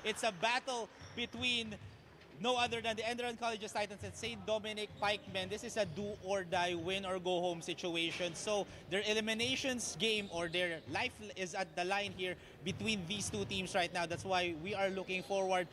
It's a battle between no other than the ENDERUN College's Titans and St. Dominic Pikemen. This is a do or die, win or go home situation. So their eliminations game or their life is at the line here between these two teams right now. That's why we are looking forward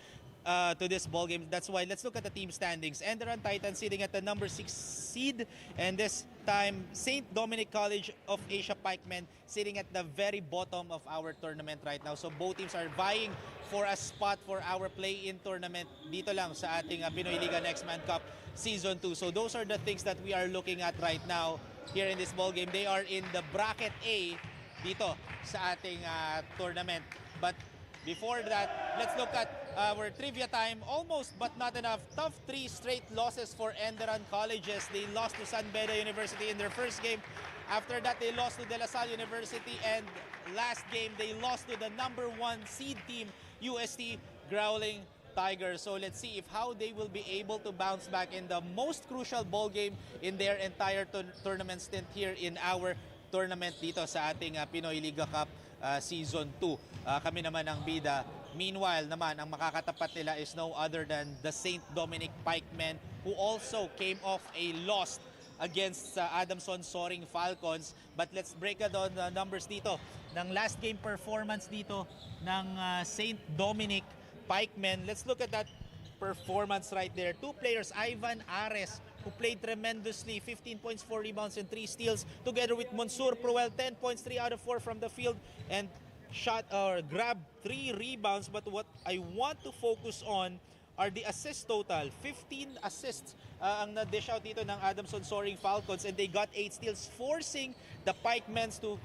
to this ball game. That's why let's look at the team standings. ENDERUN Titans sitting at the number 6 seed, and this time St. Dominic College of Asia Pikemen sitting at the very bottom of our tournament right now. So both teams are vying for a spot for our play-in tournament dito lang sa ating PINOYLIGA Next Man Cup Season 2. So those are the things that we are looking at right now here in this ball game. They are in the bracket A dito sa ating tournament. But before that, let's look at our trivia time. Almost but not enough. Tough 3 straight losses for ENDERUN colleges. They lost to San Beda University in their first game. After that, they lost to De La Salle University. And last game, they lost to the number 1 seed team, UST Growling Tigers. So let's see if how they will be able to bounce back in the most crucial ball game in their entire tournament stint here in our tournament dito sa ating PINOYLIGA Cup Season 2. Kami naman ang bida. Meanwhile naman, ang makakatapat nila is no other than the St. Dominic Pikemen, who also came off a loss against Adamson Soaring Falcons. But let's break down the numbers dito ng last game performance dito ng St. Dominic Pikemen. Let's look at that performance right there. 2 players, Ivan Ares, who played tremendously, 15 points, 4 rebounds, and 3 steals, together with Monsur Proel, 10 points, 3 out of 4 from the field, and shot or grabbed 3 rebounds. But what I want to focus on are the assists total. 15 assists ang na-dish out dito ng Adamson Soaring Falcons, and they got 8 steals, forcing the Pikemens to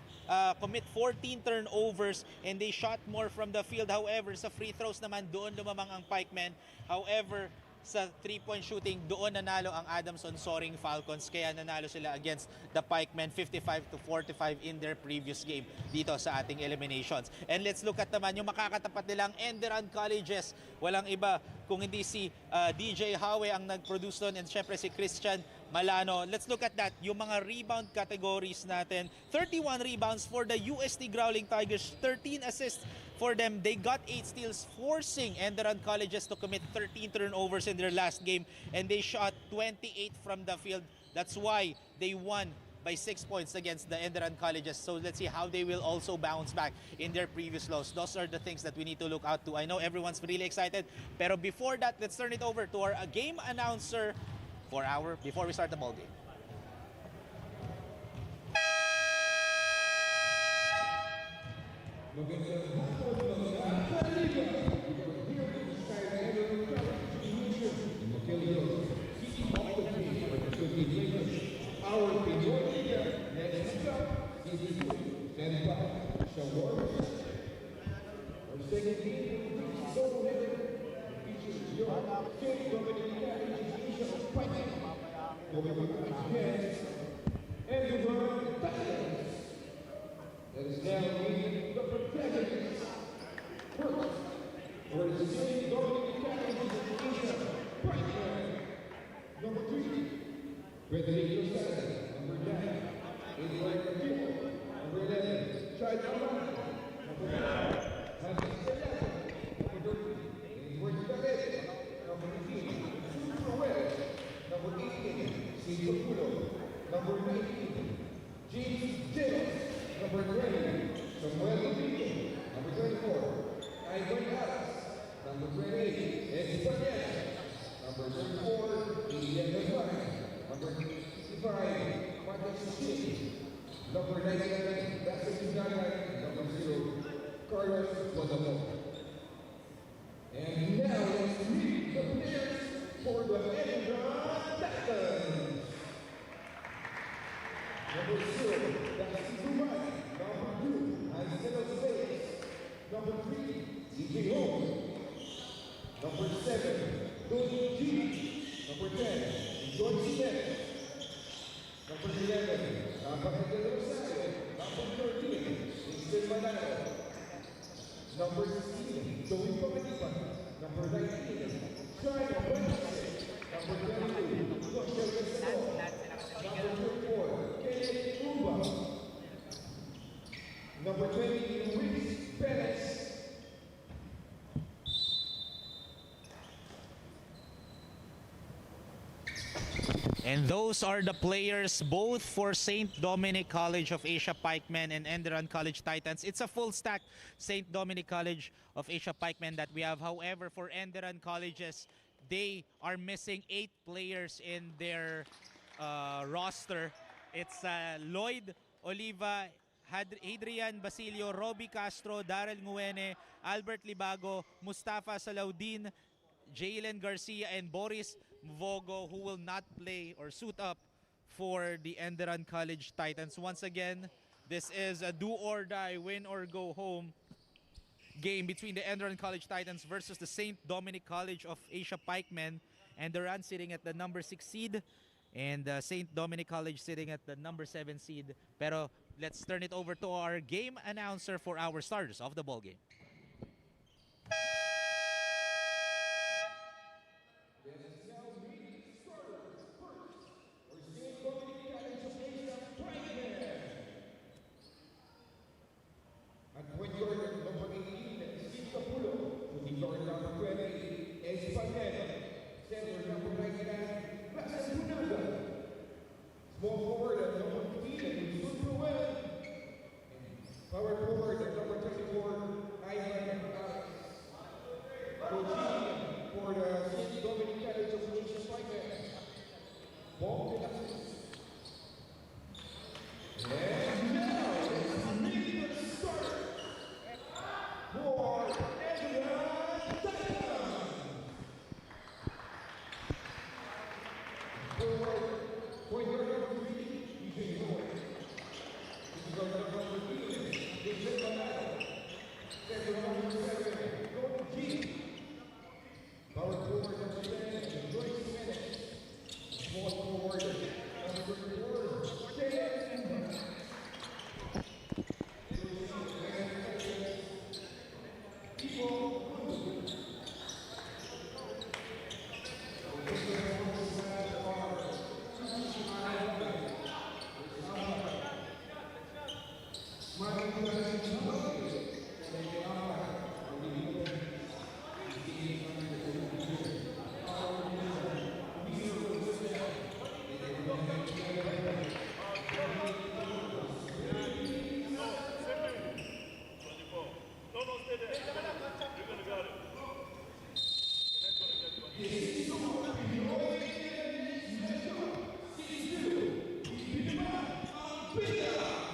commit 14 turnovers, and they shot more from the field. However, sa free throws naman, doon lumamang ang Pikemen. However, sa 3-point shooting, doon nanalo ang Adamson Soaring Falcons, kaya nanalo sila against the Pikemen 55-45 in their previous game dito sa ating eliminations. And let's look at naman yung makakatapat nilang ENDERUN colleges. Walang iba kung hindi si DJ Hawe ang nag-produce doon, and syempre si Christian Malano. Let's look at that. Yung mga rebound categories natin. 31 rebounds for the UST Growling Tigers, 13 assists for them. They got 8 steals, forcing ENDERUN colleges to commit 13 turnovers in their last game, and they shot 28 from the field. That's why they won by 6 points against the ENDERUN colleges. So let's see how they will also bounce back in their previous loss. Those are the things that we need to look out to. I know everyone's really excited, pero before that, let's turn it over to our game announcer before we start the ball game. Our PINOYLIGA Next Man is and our second game is so features your St. Dominic Asia Pikemen going against ENDERUN Titans. That is now meeting the protagonists. First, for the St. Dominic Asia Pikemen, number 3. Federico Salas, number 9. Edward Camilo, number 11. Chad Amman, number 9. Hannes Sayaka, number 13. Edward Cabez, number 15. Super Wells, number 18. Cito Pulo, number 19. James James, number 20. Samuel Lupito, number 24. Ivan Aras, number 28. Ed Pagana, number 34. Ian Levine, number 55, Marcus City. Number 99, that's it, number 0, Carlos Guadalupe. And now let's meet the players for the ENDERUN Titans. Number 0, that's Dubai. Number 2, Angelo Space. Number 3, DJ Holmes. Number 7, Tony G. Number 10, George Smith. Number 11, Rafael De Rosario. Number 13, Mr. Manalo. Number 16, Joey Pagalipan. Number 19, Shai Wences. Number 22, Joshua Gasol. Number 24, Kenneth Uba. Number 20, Luis Perez. And those are the players both for St. Dominic College of Asia Pikemen and ENDERUN College Titans. It's a full stack St. Dominic College of Asia Pikemen that we have. However, for ENDERUN colleges, they are missing 8 players in their roster. It's Lloyd Oliva, Adrian Basilio, Robbie Castro, Daryl Nguene, Albert Libago, Mustafa Salaudin, Jalen Garcia, and Boris Vogo, who will not play or suit up for the ENDERUN College Titans. Once again, this is a do or die, win or go home game between the ENDERUN College Titans versus the St. Dominic College of Asia Pikemen. ENDERUN sitting at the number 6 seed and St. Dominic College sitting at the number 7 seed. Pero let's turn it over to our game announcer for our starters of the ball game.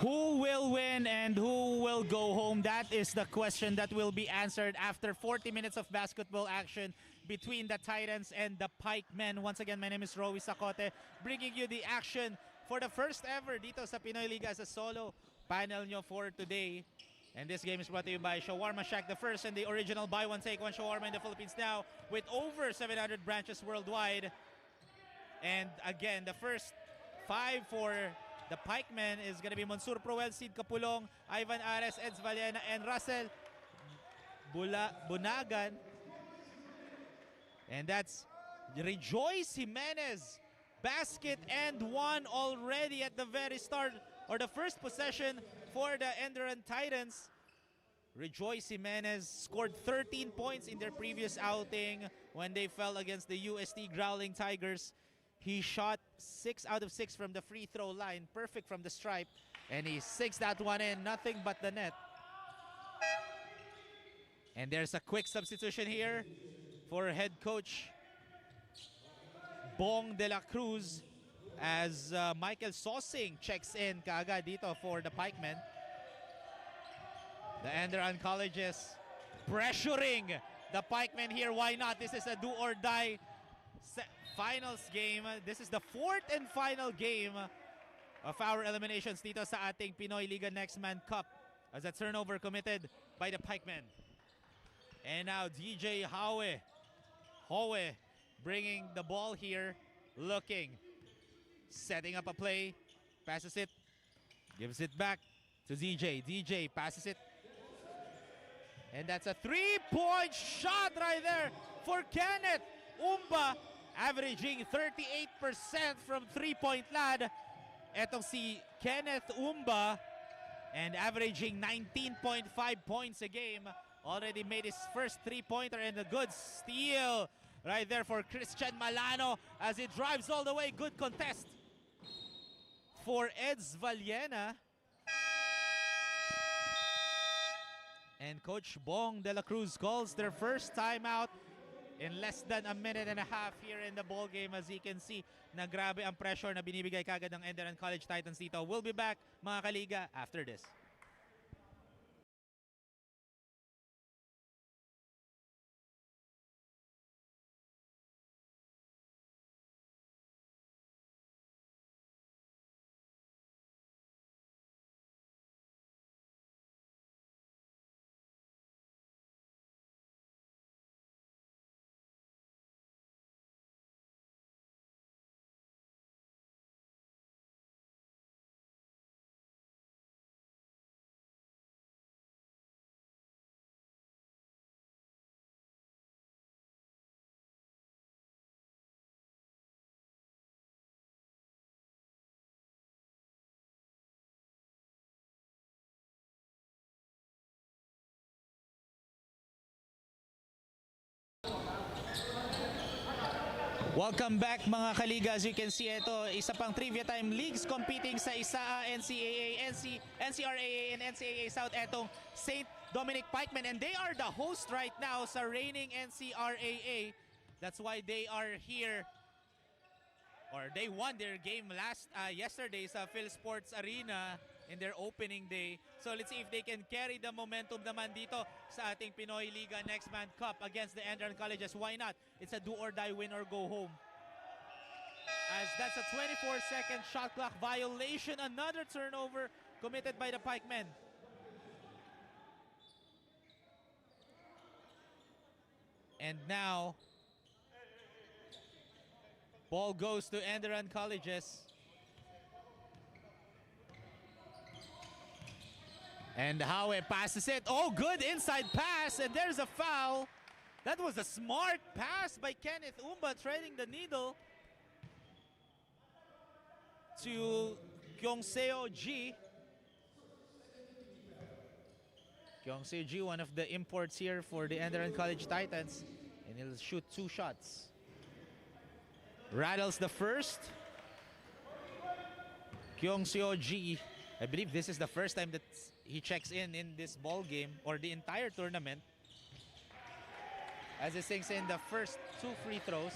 Who will win and who will go home? That is the question that will be answered after 40 minutes of basketball action between the Titans and the Pikemen. Once again, my name is Rowy Sacote, bringing you the action for the first ever dito sa Pinoy Liga as a solo panel nyo for today. And this game is brought to you by Shawarma Shack, the first and the original buy one take one shawarma in the Philippines now, with over 700 branches worldwide. And again, the first 5 for the Pikemen is going to be Monsur Proel, Sid Capulong, Ivan Ares, Eds Valena, and Russell Bunagan. And that's Rejoice Jimenez. Basket and one already at the very start, or the first possession for the ENDERUN Titans. Rejoice Jimenez scored 13 points in their previous outing when they fell against the UST Growling Tigers. He shot 6 out of 6 from the free throw line, perfect from the stripe, and he sinks that one in, nothing but the net. And there's a quick substitution here for head coach Bong de la Cruz as Michael Sosing checks in kaagad dito for the Pikemen. The ENDERUN colleges pressuring the Pikemen here. Why not? This is a do or die finals game. This is the 4th and final game of our eliminations dito sa ating PINOYLIGA Next Man Cup, as a turnover committed by the Pikemen. And now DJ Howe bringing the ball here, looking, setting up a play, passes it, gives it back to DJ. DJ passes it, and that's a 3-point shot right there for Kenneth Umba, averaging 38% from 3-point land. Etong si Kenneth Umba, and averaging 19.5 points a game. Already made his first 3-pointer, and a good steal right there for Christian Malano as he drives all the way. Good contest for Eds Vallena. And Coach Bong de la Cruz calls their first timeout in less than a minute and a half here in the ball game. As you can see, na grabe ang pressure na binibigay kagad ng Enderun College Titans dito. We'll be back, mga kaliga, after this. Welcome back, mga kaliga. As you can see, ito isa pang trivia time leagues competing sa ISAA, NCAA, NCRAA, and NCAA South. Etong St. Dominic Pikemen, and they are the host right now sa reigning NCRAA. That's why they are here, or they won their game yesterday sa Phil Sports Arena in their opening day. So let's see if they can carry the momentum naman dito sa ating Pinoy Liga Next Man Cup against the Enderun Colleges. Why not? It's a do or die, win or go home. As that's a 24-second shot clock violation. Another turnover committed by the Pikemen. And now, ball goes to Enderun Colleges. And Howe passes it. Oh, good inside pass, and there's a foul. That was a smart pass by Kenneth Umba, threading the needle to Kyongseo G. Kyongseo G, one of the imports here for the Enderun College Titans, and he'll shoot 2 shots. Rattles the first. Kyongseo G, I believe this is the first time that he checks in this ball game or the entire tournament, as he sinks in the first 2 free throws.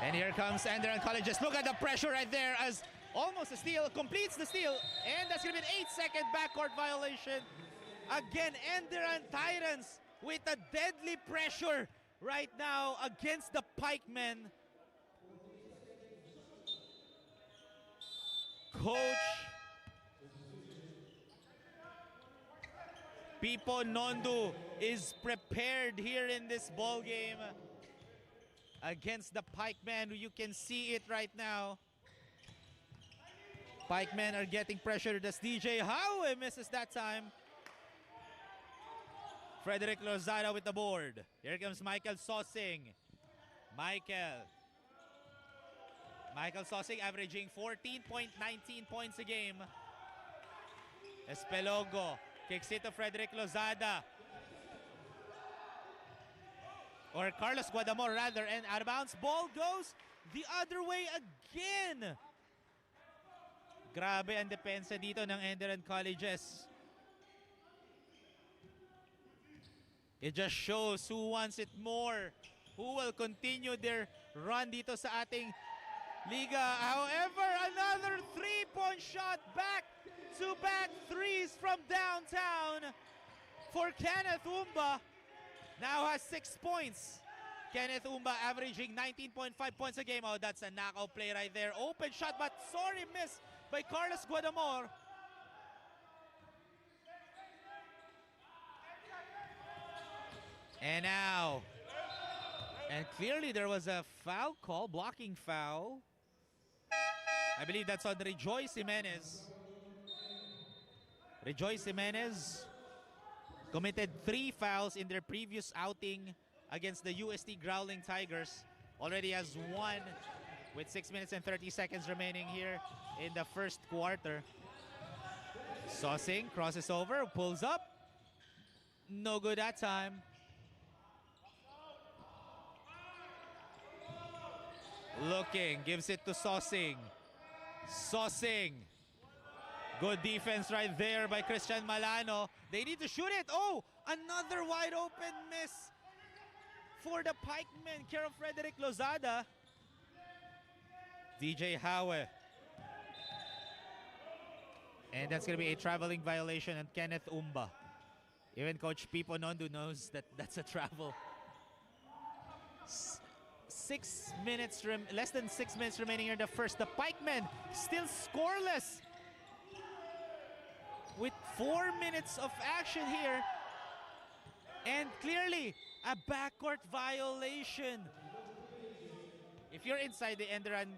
And here comes Enderun College. Just look at the pressure right there as almost a steal, completes the steal, and that's gonna be an 8-second backcourt violation. Again, Enderun Titans with a deadly pressure right now against the Pikemen. Coach Pipo Nondu is prepared here in this ball game against the Pikemen. You can see it right now. Pikemen are getting pressure. Does DJ Howe misses that time? Frederick Lozada with the board. Here comes Michael Sosing. Michael Sosing averaging 14.19 points a game. Espelogo kicks it to Frederick Lozada. Or Carlos Guadamor rather, and out of bounds. Ball goes the other way again. Grabe ang depensa dito ng Enderun Colleges. It just shows who wants it more, who will continue their run dito sa ating Liga. However, another 3-point shot, back-to-back threes from downtown for Kenneth Umba. Now has 6 points. Kenneth Umba averaging 19.5 points a game. Oh, that's a knockout play right there. Open shot, but sorry miss by Carlos Guadamor. And now, and clearly there was a foul call, blocking foul. I believe that's on Rejoice Jimenez. Rejoice Jimenez committed 3 fouls in their previous outing against the UST Growling Tigers. Already has 1 with 6 minutes and 30 seconds remaining here in the first quarter. Sosing crosses over, pulls up. No good that time. Looking, gives it to Sosing. Sosing. Good defense right there by Christian Malano. They need to shoot it. Oh, another wide open miss for the Pikemen. Care of Frederick Lozada. DJ Howe. And that's going to be a traveling violation on Kenneth Umba. Even Coach Pipo Nondu knows that that's a travel. 6 minutes, less than 6 minutes remaining in the first. The Pikemen still scoreless with 4 minutes of action here. And clearly, a backcourt violation. If you're inside the ENDERUN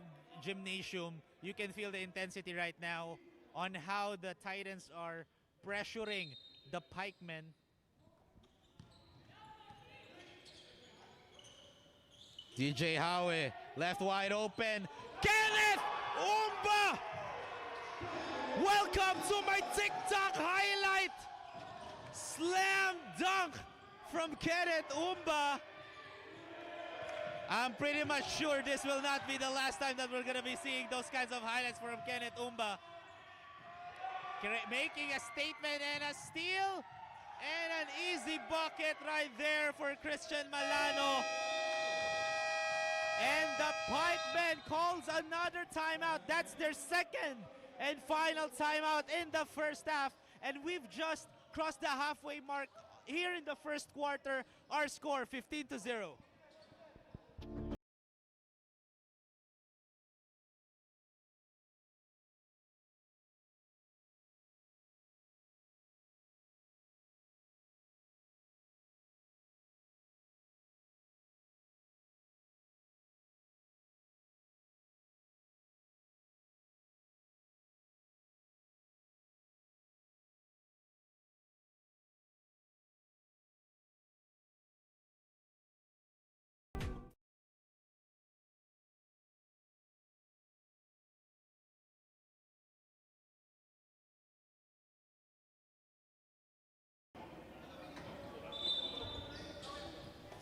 gymnasium, you can feel the intensity right now on how the Titans are pressuring the Pikemen. DJ Howe, left wide open. Kenneth Umba! Welcome to my TikTok highlight! Slam dunk from Kenneth Umba. I'm pretty much sure this will not be the last time that we're going to be seeing those kinds of highlights from Kenneth Umba. Making a statement and a steal. And an easy bucket right there for Christian Malano. And the Pikemen calls another timeout. That's their second and final timeout in the first half. And we've just crossed the halfway mark here in the first quarter. Our score, 15-0.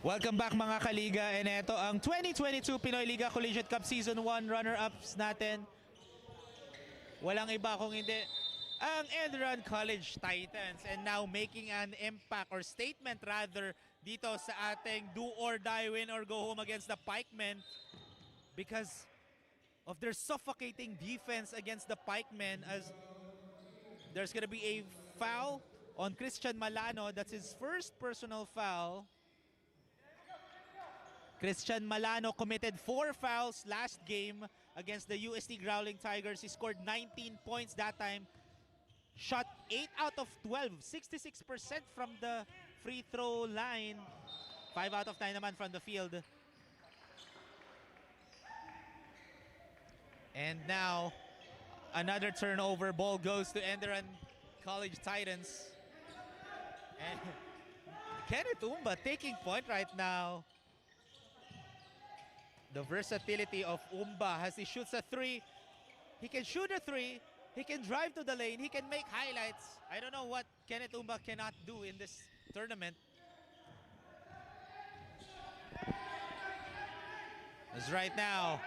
Welcome back mga kaliga, and ito ang 2022 Pinoy Liga Collegiate Cup Season 1 runner-ups natin. Walang iba kung hindi ang ENDERUN College Titans, and now making an impact or statement rather dito sa ating do or die, win or go home against the Pikemen because of their suffocating defense against the Pikemen, as there's gonna be a foul on Christian Malano. That's his first personal foul. Christian Malano committed 4 fouls last game against the UST Growling Tigers. He scored 19 points that time. Shot 8 out of 12. 66% from the free throw line. 5 out of 9 naman from the field. And now, another turnover. Ball goes to ENDERUN College Titans. And Kenneth Umba taking point right now. The versatility of Umba as he shoots a 3. He can shoot a 3. He can drive to the lane. He can make highlights. I don't know what Kenneth Umba cannot do in this tournament. As right now.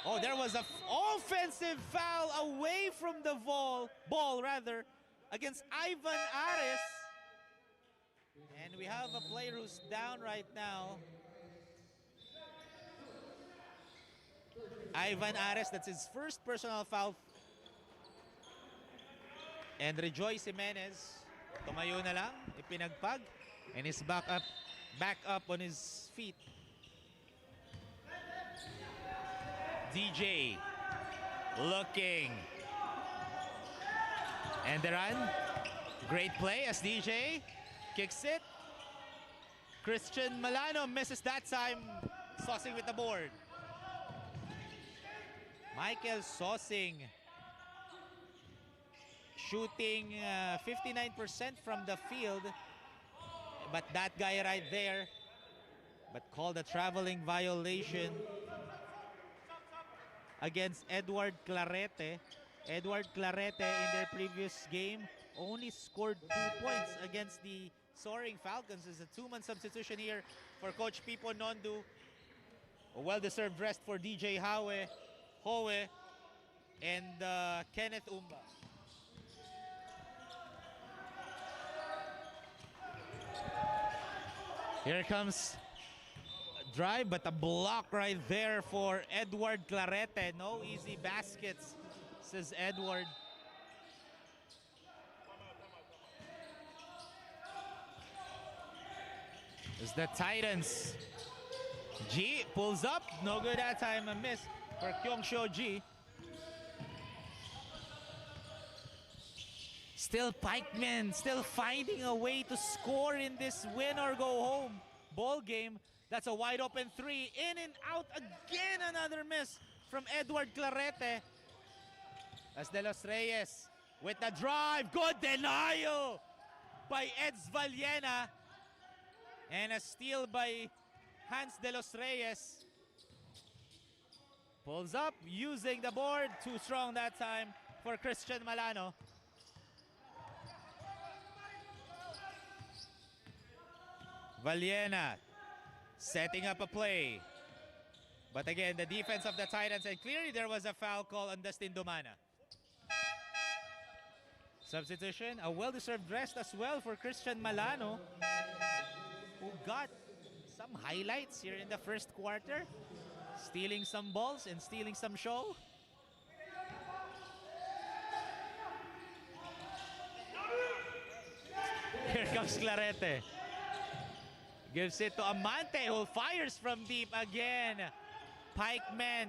Oh, there was an offensive foul away from the ball rather, against Ivan Ares. And we have a player who's down right now. Ivan Ares, that's his first personal foul. And Rejoice Jimenez, tumayo na lang, ipinagpag, and is back up on his feet. DJ, looking. ENDERUN, great play as DJ kicks it. Christian Malano misses that time, Sosing with the board. Michael Sosing shooting 59% from the field, but that guy right there, but called a traveling violation against Edward Clarete. Edward Clarete in their previous game only scored 2 points against the Soaring Falcons. Is a two-man substitution here for Coach Pipo Nondu. A well-deserved rest for DJ Howe, and Kenneth Umba. Here comes a drive, but a block right there for Edward Clarete. No easy baskets, says Edward. It's the Titans. G pulls up. No good that time. A miss for Kyungsho G. Still Pikemen, still finding a way to score in this win or go home ball game. That's a wide open three. In and out again. Another miss from Edward Clarete. As De Los Reyes with the drive. Good denial by Eds Vallena. And a steal by Hans De Los Reyes. Pulls up using the board. Too strong that time for Christian Malano. Vallena setting up a play. But again, the defense of the Titans, and clearly there was a foul call on Dustin Dumana. Substitution, a well-deserved rest as well for Christian Malano, who got some highlights here in the first quarter. Stealing some balls and stealing some show. Here comes Clarete. Gives it to Amante, who fires from deep again. Pikemen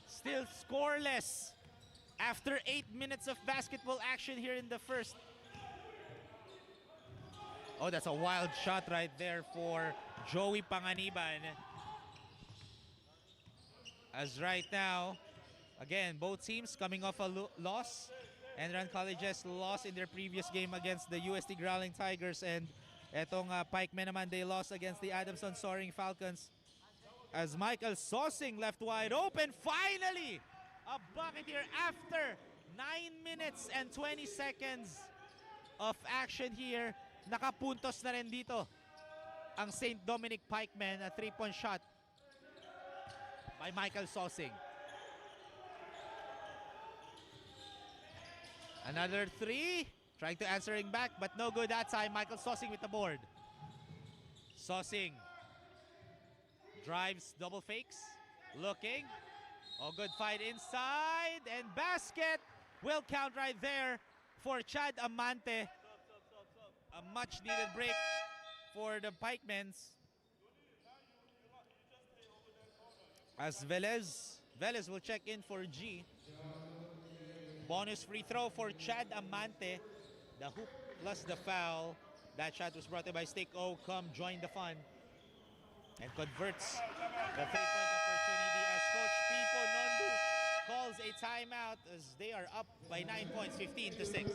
still scoreless after 8 minutes of basketball action here in the first. Oh, that's a wild shot right there for Joey Panganiban. As right now, again, both teams coming off a loss. Enderun Colleges lost in their previous game against the UST Growling Tigers, and etong Pikemen naman, they lost against the Adamson Soaring Falcons. As Michael Sosing left wide open, finally a bucket here after 9 minutes and 20 seconds of action here. Nakapuntos na rin dito ang St. Dominic Pikemen, a 3-point shot by Michael Sosing. Another three. Trying to answering back, but no good that time. Michael Sosing with the board. Sosing drives, double fakes, looking. Oh, good fight inside, and basket will count right there for Chad Amante. A much needed break for the Pikemens. As Velez will check in for G. Bonus free throw for Chad Amante. The hoop plus the foul. That shot was brought in by Stick O. Come join the fun. And converts the three-point opportunity as Coach Pipo Nondu calls a timeout as they are up by 9 points, 15-6.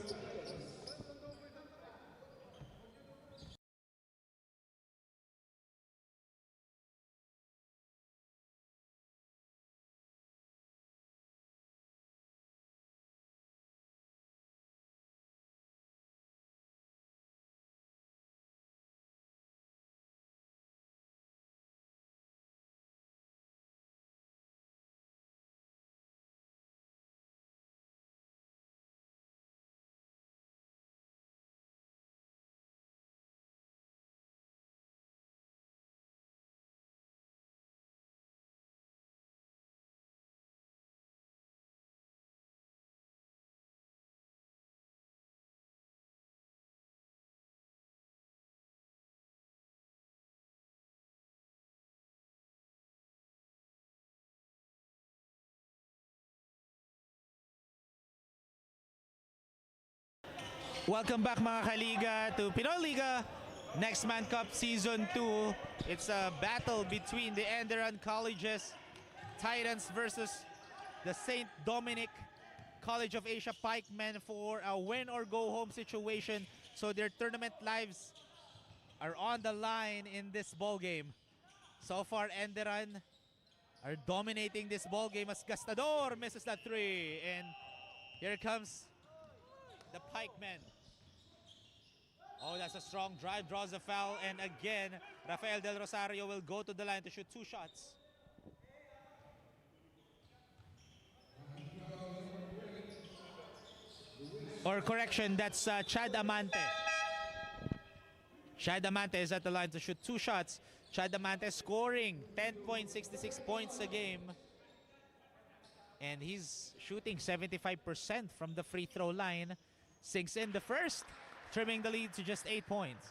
Welcome back mga kaliga to PINOYLIGA Next Man Cup Season 2. It's a battle between the Enderun Colleges Titans versus the St. Dominic College of Asia Pikemen for a win or go home situation. So their tournament lives are on the line in this ball game. So far, Enderun are dominating this ball game as Gastador misses that three. And here comes the Pikemen. has a strong drive, draws a foul, and again, Rafael Del Rosario will go to the line to shoot 2 shots. Or correction, that's Chad Amante. Chad Amante is at the line to shoot 2 shots. Chad Amante scoring 10.66 points a game. And he's shooting 75% from the free throw line. Sinks in the first, trimming the lead to just 8 points.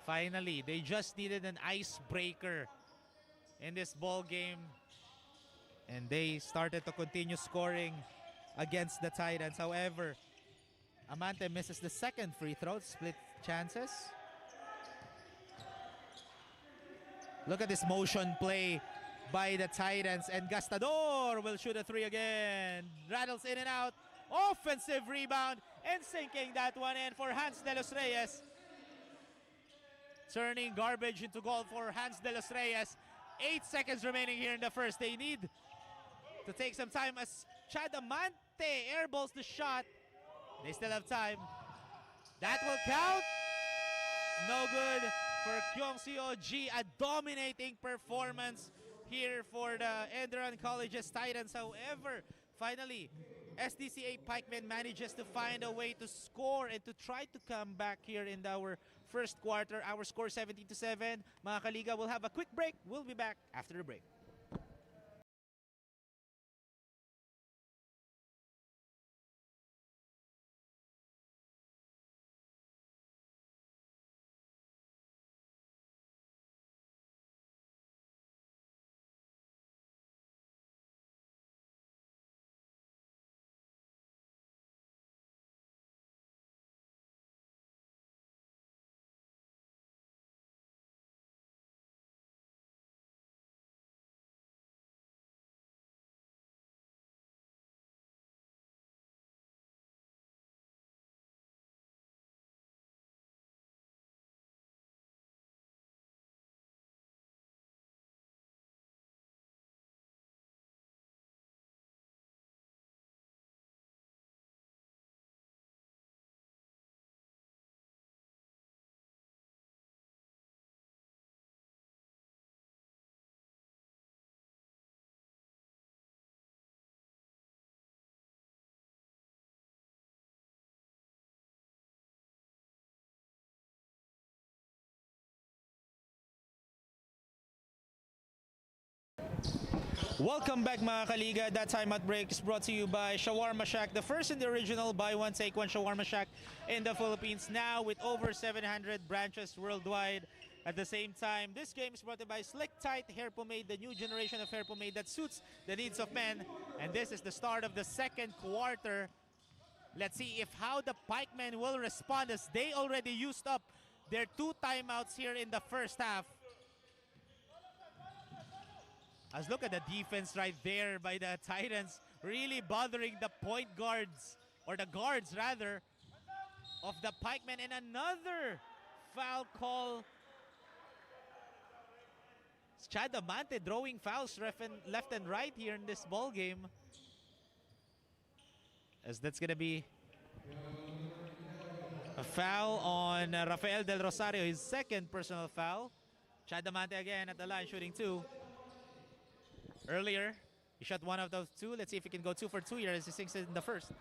Finally, they just needed an icebreaker in this ball game. And they started to continue scoring against the Titans. However, Amante misses the second free throw, split chances. Look at this motion play by the Titans, and Gastador will shoot a 3 again. Rattles in and out. Offensive rebound and sinking that one in for Hans De Los Reyes. Turning garbage into gold for Hans De Los Reyes. 8 seconds remaining here in the first. They need to take some time as Chad Amante airballs the shot. They still have time. That will count. No good for Kyung Seo G. A dominating performance here for the ENDERUN College's Titans. However, finally, SDCA Pikemen manages to find a way to score and to try to come back here in our first quarter. Our score 17-7. Mga Kaliga, we'll have a quick break. We'll be back after the break. Welcome back mga Kaliga. That time at break is brought to you by Shawarma Shack, the first and the original buy one take one shawarma shack in the Philippines, now with over 700 branches worldwide. At the same time, this game is brought to you by Slick Tight Hair Pomade, the new generation of hair pomade that suits the needs of men. And this is the start of the second quarter. Let's see if how the Pikemen will respond, as they already used up their 2 timeouts here in the first half. As look at the defense right there by the Titans, really bothering the point guards, or the guards rather, of the Pikemen. And another foul call. It's Chad Amante drawing fouls left and right here in this ball game. As that's gonna be a foul on Rafael Del Rosario, his second personal foul. Chad Amante again at the line shooting 2. Earlier, he shot 1 out of 2. Let's see if he can go 2 for 2 here as he sinks it in the first.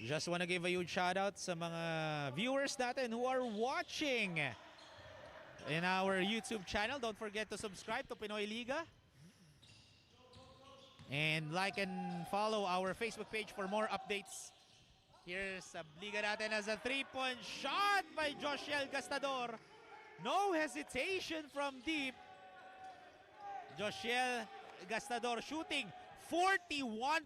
Just want to give a huge shout out sa mga viewers natin who are watching in our YouTube channel. Don't forget to subscribe to Pinoy Liga. And like and follow our Facebook page for more updates. Here's sa Liga natin as a 3-point shot by Josiel Gastador. No hesitation from deep. Josiel Gastador shooting 41%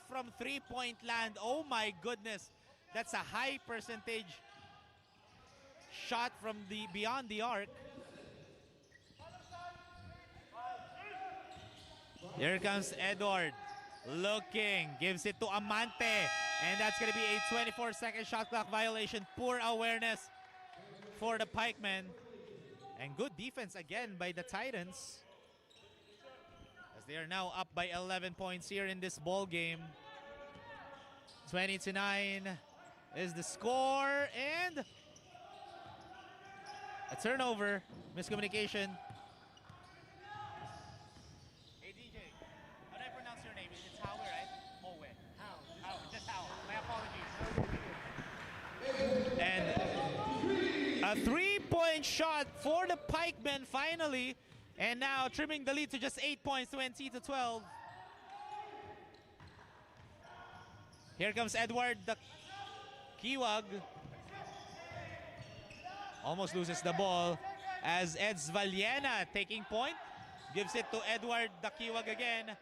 from 3-point land. Oh my goodness. That's a high percentage shot from the beyond the arc. Here comes Edward. Looking. Gives it to Amante. And that's going to be a 24-second shot clock violation. Poor awareness for the Pikemen. And good defense again by the Titans, as They are now up by 11 points here in this ball game. 20-9 is the score, and a turnover, miscommunication. Hey DJ, how do I pronounce your name? It's Howie, right? Mowe. How? Just how. My apologies. And a 3-point shot for the Pikemen finally, and now trimming the lead to just 8 points, 20-12. Here comes Edward the Kiwag. Almost loses the ball as Eds Valiena taking point. Gives it to Edward the Kiwag again.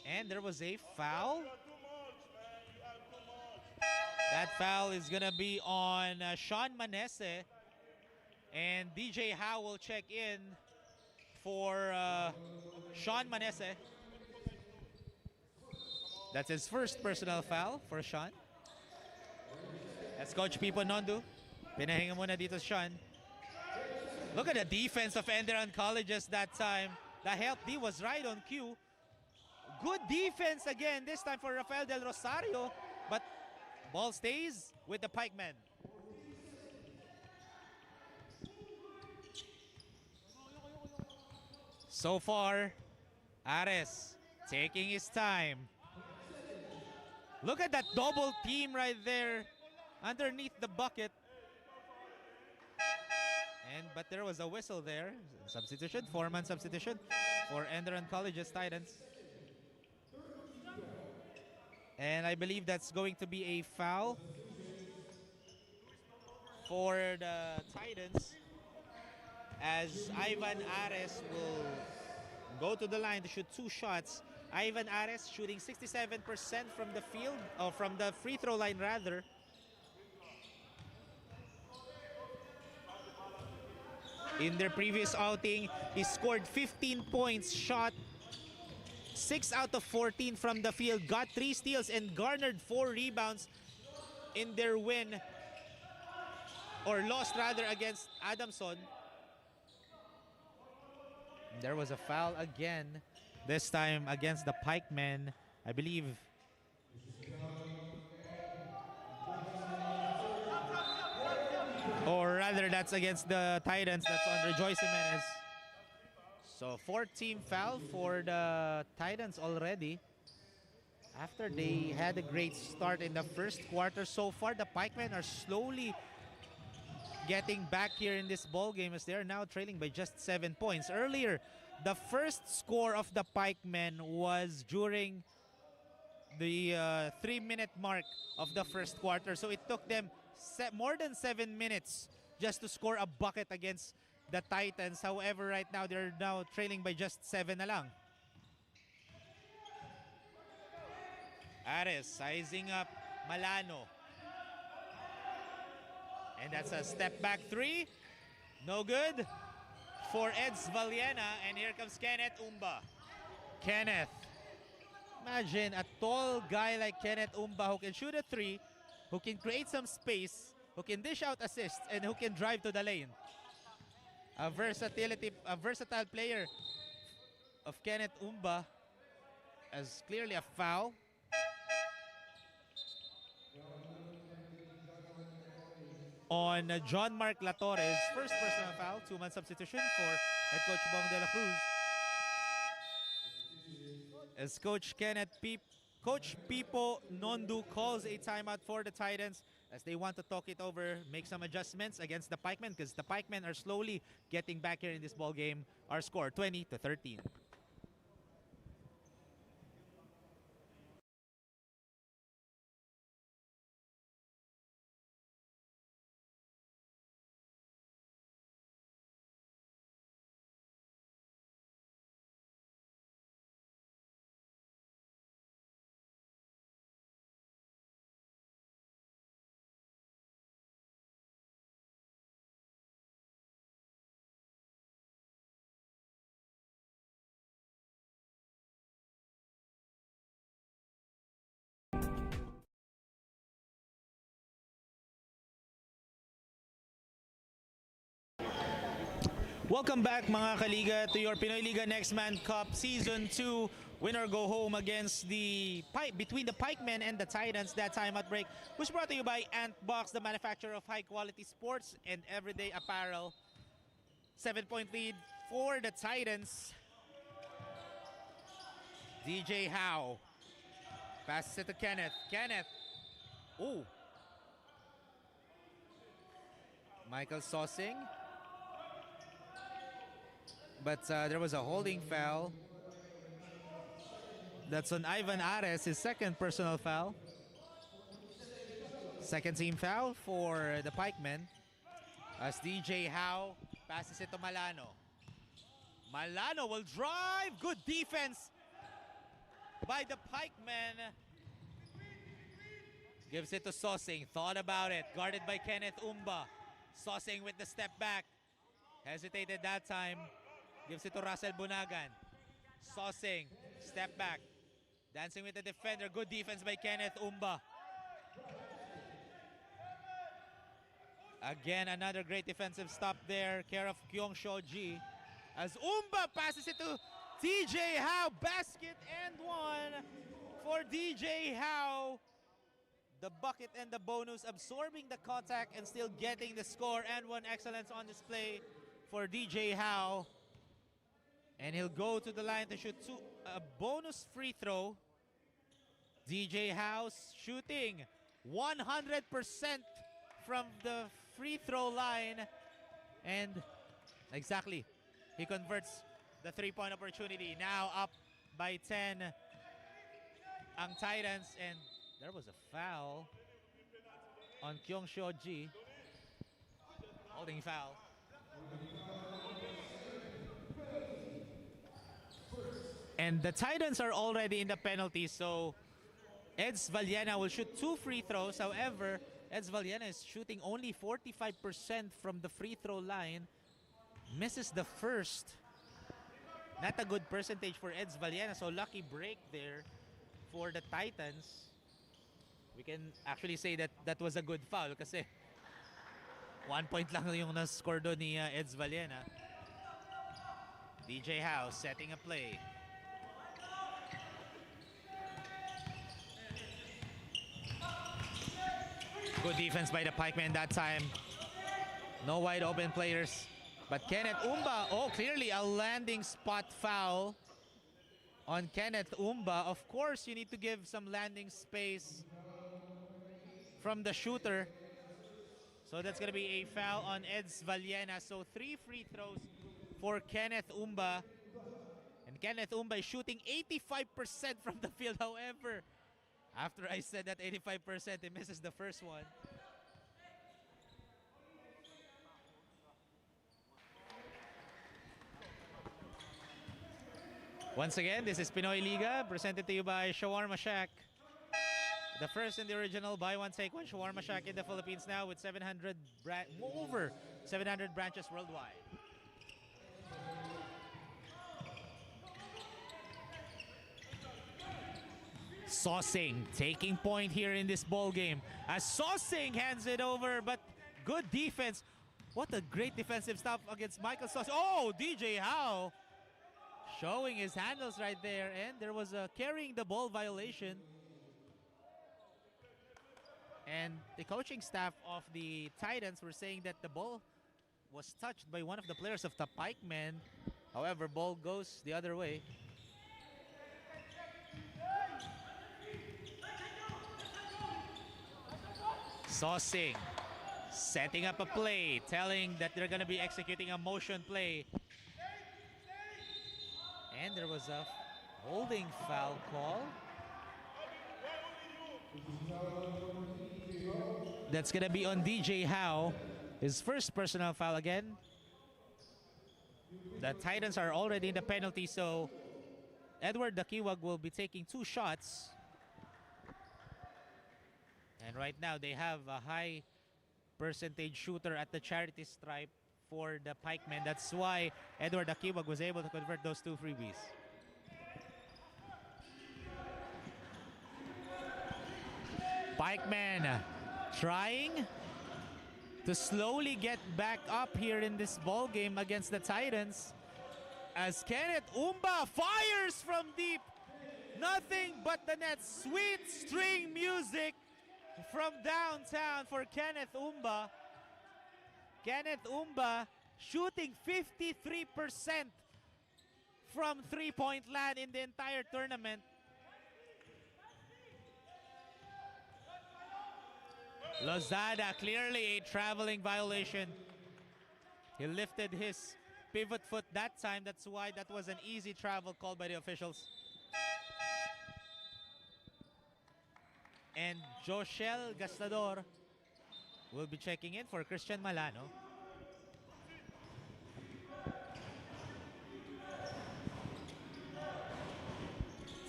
And there was a foul. That foul is gonna be on Sean Manese. And DJ Howe will check in for Sean Manese. That's his first personal foul for Sean. That's Coach Pipo Nondu. Pinahinga muna dito Sean. Look at the defense of Enderun Colleges that time. The help D was right on cue. Good defense again, this time for Rafael Del Rosario. But ball stays with the Pikemen. So far, Ares taking his time. Look at that double team right there underneath the bucket. But there was a whistle there. Substitution, 4-man substitution for Enderun College's Titans. And I believe that's going to be a foul for the Titans, as Ivan Ares will go to the line to shoot 2 shots. Ivan Ares shooting 67% from the field, or from the free throw line rather. In their previous outing, he scored 15 points, shot 6 out of 14 from the field, got 3 steals, and garnered 4 rebounds in their win, or lost rather, against Adamson. There was a foul again, this time against the Pikemen, I believe. Or rather, that's against the Titans. That's on Rejoice Jimenez. So 4-team foul for the Titans already. After they had a great start in the first quarter, so far the Pikemen are slowly getting back here in this ball game, as they are now trailing by just 7 points. Earlier, the first score of the Pikemen was during the 3-minute mark of the first quarter. So it took them more than 7 minutes just to score a bucket against the Titans. However, right now, they're now trailing by just 7 na lang. Ares sizing up Malano. And that's a step back 3. No good for Eds Valiena. And here comes Kenneth Umba. Kenneth. Imagine a tall guy like Kenneth Umba who can shoot a 3, who can create some space, who can dish out assists, and who can drive to the lane. A versatile player of Kenneth Umba, as clearly a foul. On John Mark Latorres, first personal foul, 2-man substitution for head coach Bong De La Cruz. As Coach Pipo Nondu calls a timeout for the Titans, as they want to talk it over, make some adjustments against the Pikemen, because the Pikemen are slowly getting back here in this ball game. Our score, 20-13. Welcome back mga kaliga to your Pinoy Liga Next Man Cup Season 2 win or go home against between the Pikemen and the Titans. That timeout break was brought to you by Antbox, the manufacturer of high quality sports and everyday apparel. 7-point lead for the Titans. DJ Howe passes it to Kenneth. Kenneth. Ooh. Michael Sosing. But there was a holding foul. That's on Ivan Ares, his second personal foul. Second team foul for the Pikemen. As DJ Howe passes it to Malano. Malano will drive. Good defense by the Pikemen. Gives it to Sosing. Thought about it. Guarded by Kenneth Umba. Sosing with the step back. Hesitated that time. Gives it to Russell Bunagan. Sosing. Step back. Dancing with the defender. Good defense by Kenneth Umba. Again, another great defensive stop there. Care of Kyung Shoji. As Umba passes it to DJ Howe. Basket and one for DJ Howe. The bucket and the bonus, absorbing the contact and still getting the score, and one excellence on display for DJ Howe. And he'll go to the line to shoot a bonus free throw. DJ Howe shooting 100% from the free throw line. And exactly, he converts the three-point opportunity. Now up by 10 ang Titans, and there was a foul on Kyung Shoji. Holding foul. And the Titans are already in the penalty, so Eds Valiena will shoot 2 free throws. However, Eds Valiena is shooting only 45% from the free throw line. Misses the first. Not a good percentage for Eds Valiena, so lucky break there for the Titans. We can actually say that that was a good foul kasi 1 point lang yung na-score doon ni Eds Valiena. DJ Howe setting a play. Good defense by the Pikemen that time. No wide open players. But Kenneth Umba, oh, clearly a landing spot foul on Kenneth Umba. Of course, you need to give some landing space from the shooter. So that's going to be a foul on Eds Valiena. So 3 free throws for Kenneth Umba. And Kenneth Umba is shooting 85% from the field. However, after I said that 85%, he misses the first one. Once again, this is Pinoy Liga, presented to you by Shawarma Shack. The first and the original buy one take one Shawarma Shack in the Philippines now with over 700 branches worldwide. Sosing taking point here in this ball game as Sosing hands it over, but good defense. What a great defensive stop against Michael Sosing. Oh, DJ Howe showing his handles right there, and there was a carrying the ball violation. And the coaching staff of the Titans were saying that the ball was touched by one of the players of the Pikemen. However, ball goes the other way. Sosing setting up a play, telling that they're going to be executing a motion play. And there was a holding foul call. That's going to be on DJ Howe. His first personal foul again. The Titans are already in the penalty, so Edward Dakiwag will be taking 2 shots. And right now, they have a high percentage shooter at the charity stripe for the Pikemen. That's why Edward Dakiwag was able to convert those 2 freebies. Pikemen trying to slowly get back up here in this ball game against the Titans. As Kenneth Umba fires from deep. Nothing but the net. Sweet string music from downtown for Kenneth Umba. Kenneth Umba shooting 53% from three-point land in the entire tournament. Lozada, clearly a traveling violation. He lifted his pivot foot that time. That's why that was an easy travel called by the officials. And Joshel Gastador will be checking in for Christian Malano.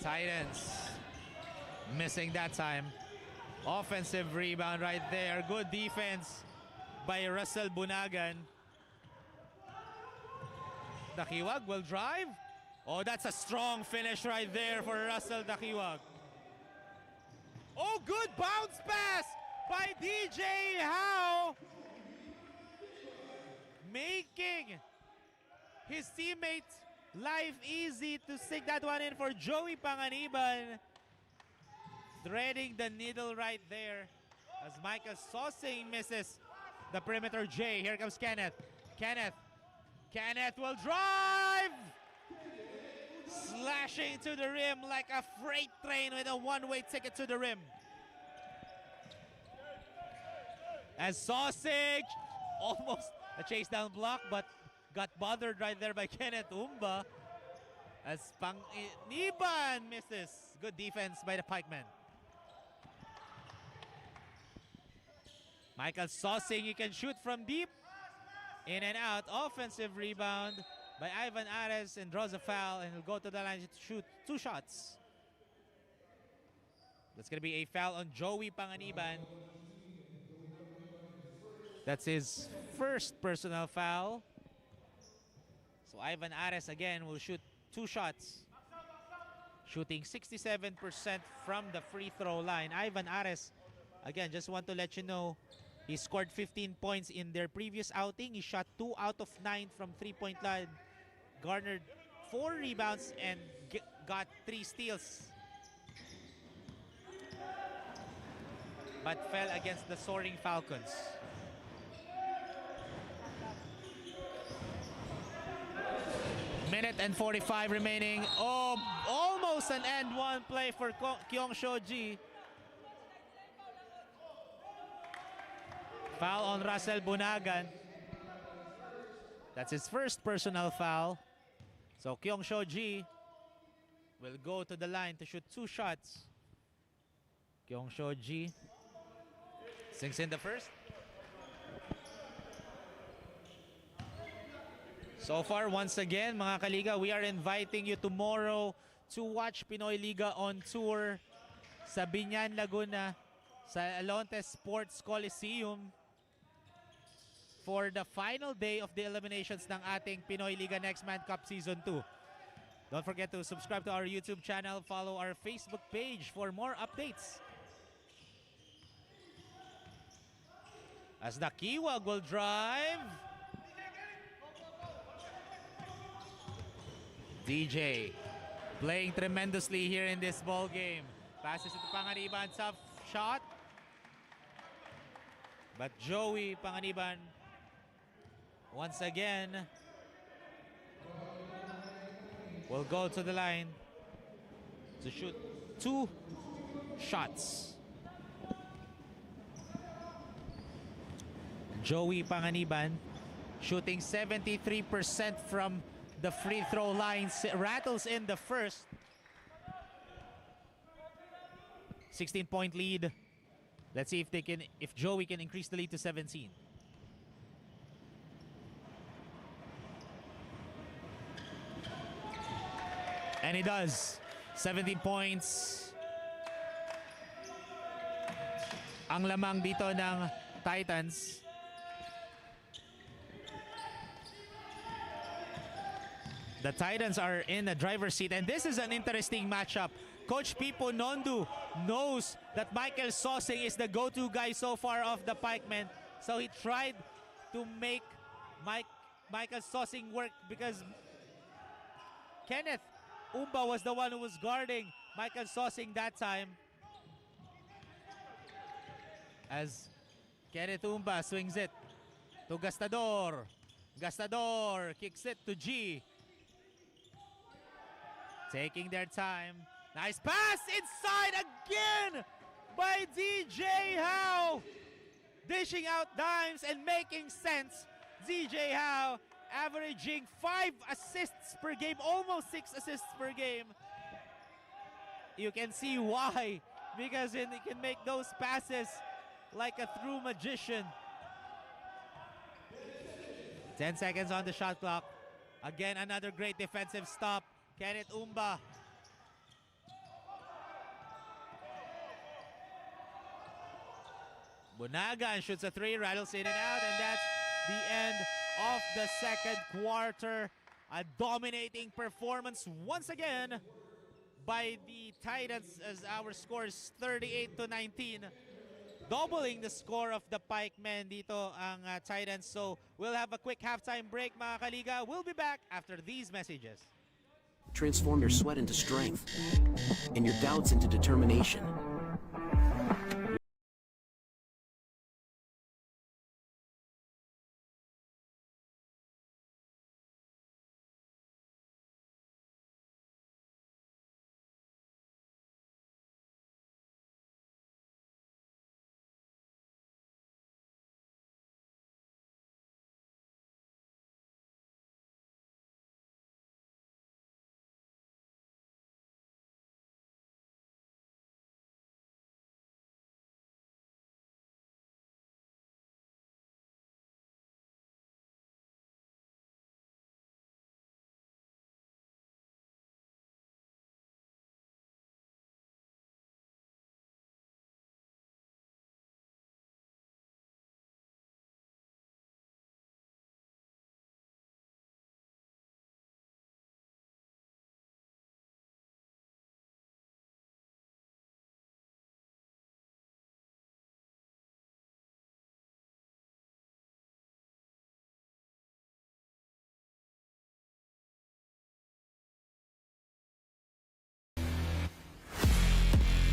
Titans missing that time. Offensive rebound right there. Good defense by Russell Bunagan. Dakiwag will drive. Oh, that's a strong finish right there for Russell Dakiwag. Oh, good bounce pass by DJ Howe. Making his teammates' life easy to stick that one in for Joey Panganiban. Threading the needle right there as Michael Sosing misses the perimeter J. Here comes Kenneth. Kenneth will drive! Slashing to the rim like a freight train with a one-way ticket to the rim. As Sausage, almost a chase down block, but got bothered right there by Kenneth Umba. As Panganiban misses. Good defense by the Pikemen. Michael Sosing, he can shoot from deep. In and out. Offensive rebound by Ivan Ares and draws a foul, and he'll go to the line to shoot 2 shots. That's going to be a foul on Joey Panganiban. That's his first personal foul. So Ivan Ares again will shoot 2 shots. Shooting 67% from the free throw line. Ivan Ares, again, just want to let you know, he scored 15 points in their previous outing. He shot 2 out of 9 from three-point line. Garnered 4 rebounds and got 3 steals. But fell against the soaring Falcons. Minute and 45 remaining. Oh, almost an end one play for Kyung Shoji. Foul on Russell Bunagan. That's his first personal foul. So Kyung Shoji will go to the line to shoot 2 shots. Kyung Shoji sinks in the first. So far, once again, mga kaliga, we are inviting you tomorrow to watch Pinoy Liga on tour sa Binyan, Laguna, sa Alonte Sports Coliseum for the final day of the eliminations ng ating Pinoy Liga Next Man Cup Season 2. Don't forget to subscribe to our YouTube channel, follow our Facebook page for more updates. As Dakiwag will drive. DJ playing tremendously here in this ball game. Passes it to Panganiban, tough shot. But Joey Panganiban once again will go to the line to shoot 2 shots. Joey Panganiban shooting 73% from the free throw line. Rattles in the first. 16-point lead. Let's see if Joey can increase the lead to 17. And he does. 17 points. Ang lamang dito ng Titans. The Titans are in the driver's seat, and this is an interesting matchup. Coach Pipo Nondu knows that Michael Sosing is the go-to guy so far of the Pikemen. So he tried to make Michael Sosing work because Kenneth Umba was the one who was guarding Michael Sosing that time. As Kenneth Umba swings it to Gastador. Gastador kicks it to G. Taking their time. Nice pass inside again by DJ Howe. Dishing out dimes and making sense. DJ Howe averaging 5 assists per game, almost 6 assists per game. You can see why, because he can make those passes like a true magician. 10 seconds on the shot clock. Again, another great defensive stop. Kenneth Umba. Bunagan shoots a 3, rattles in and out, and that's the end of the second quarter. A dominating performance once again by the Titans as our score is 38-19. Doubling the score of the Pikemen dito ang Titans. So we'll have a quick halftime break, mga kaliga. We'll be back after these messages. Transform your sweat into strength and your doubts into determination.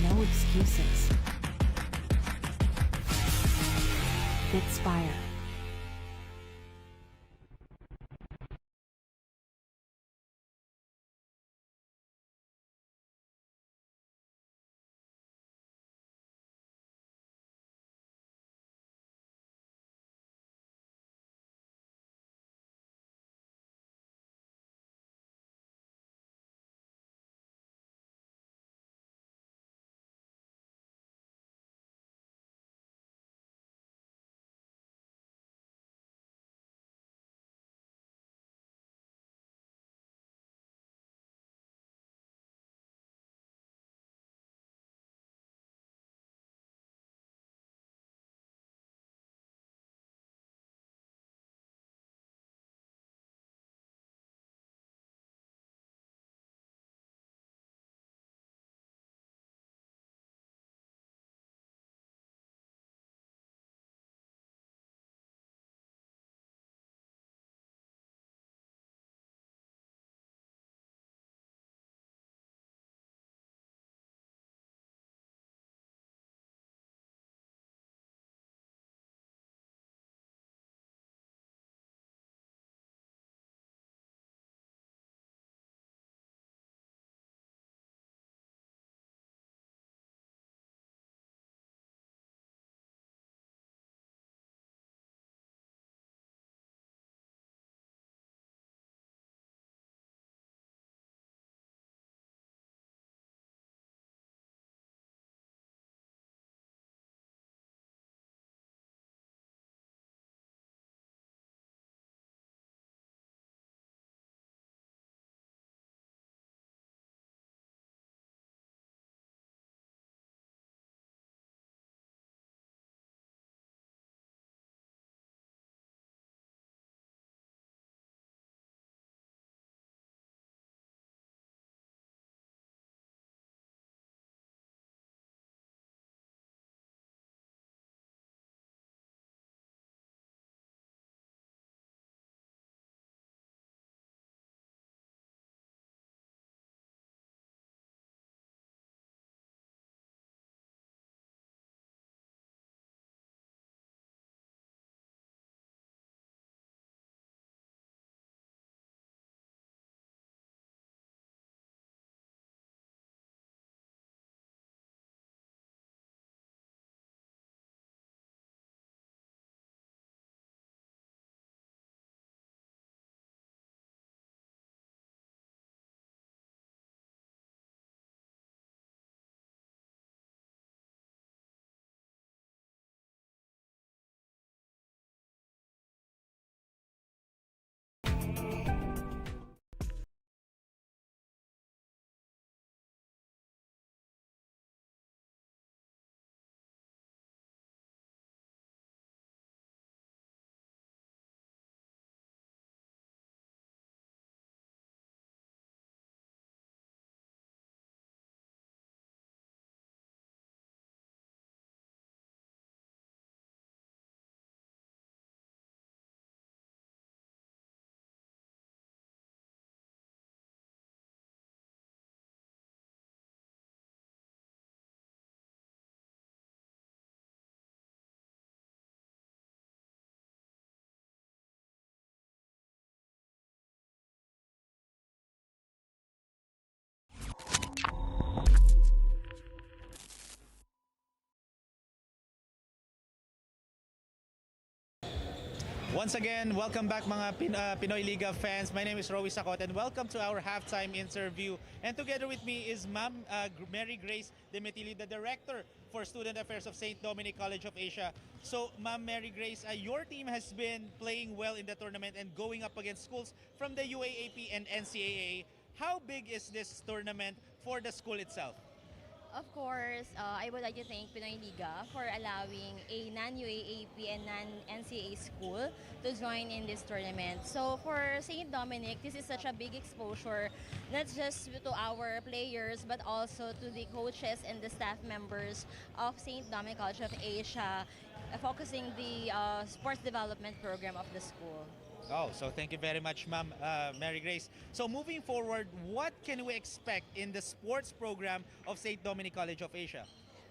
No excuses. Fitspire. Once again, welcome back mga Pinoy Liga fans. My name is Rowy Sakot and welcome to our halftime interview. And together with me is Ma'am Mary Grace Demetilio, the Director for Student Affairs of St. Dominic College of Asia. So, Ma'am Mary Grace, your team has been playing well in the tournament and going up against schools from the UAAP and NCAA. How big is this tournament for the school itself? Of course, I would like to thank Pinoy Liga for allowing a non-UAAP and non-NCAA school to join in this tournament. So for St. Dominic, this is such a big exposure, not just to our players, but also to the coaches and the staff members of St. Dominic College of Asia, focusing the sports development program of the school. Oh, so thank you very much, Ma'am Mary Grace. So moving forward, what can we expect in the sports program of St. Dominic College of Asia?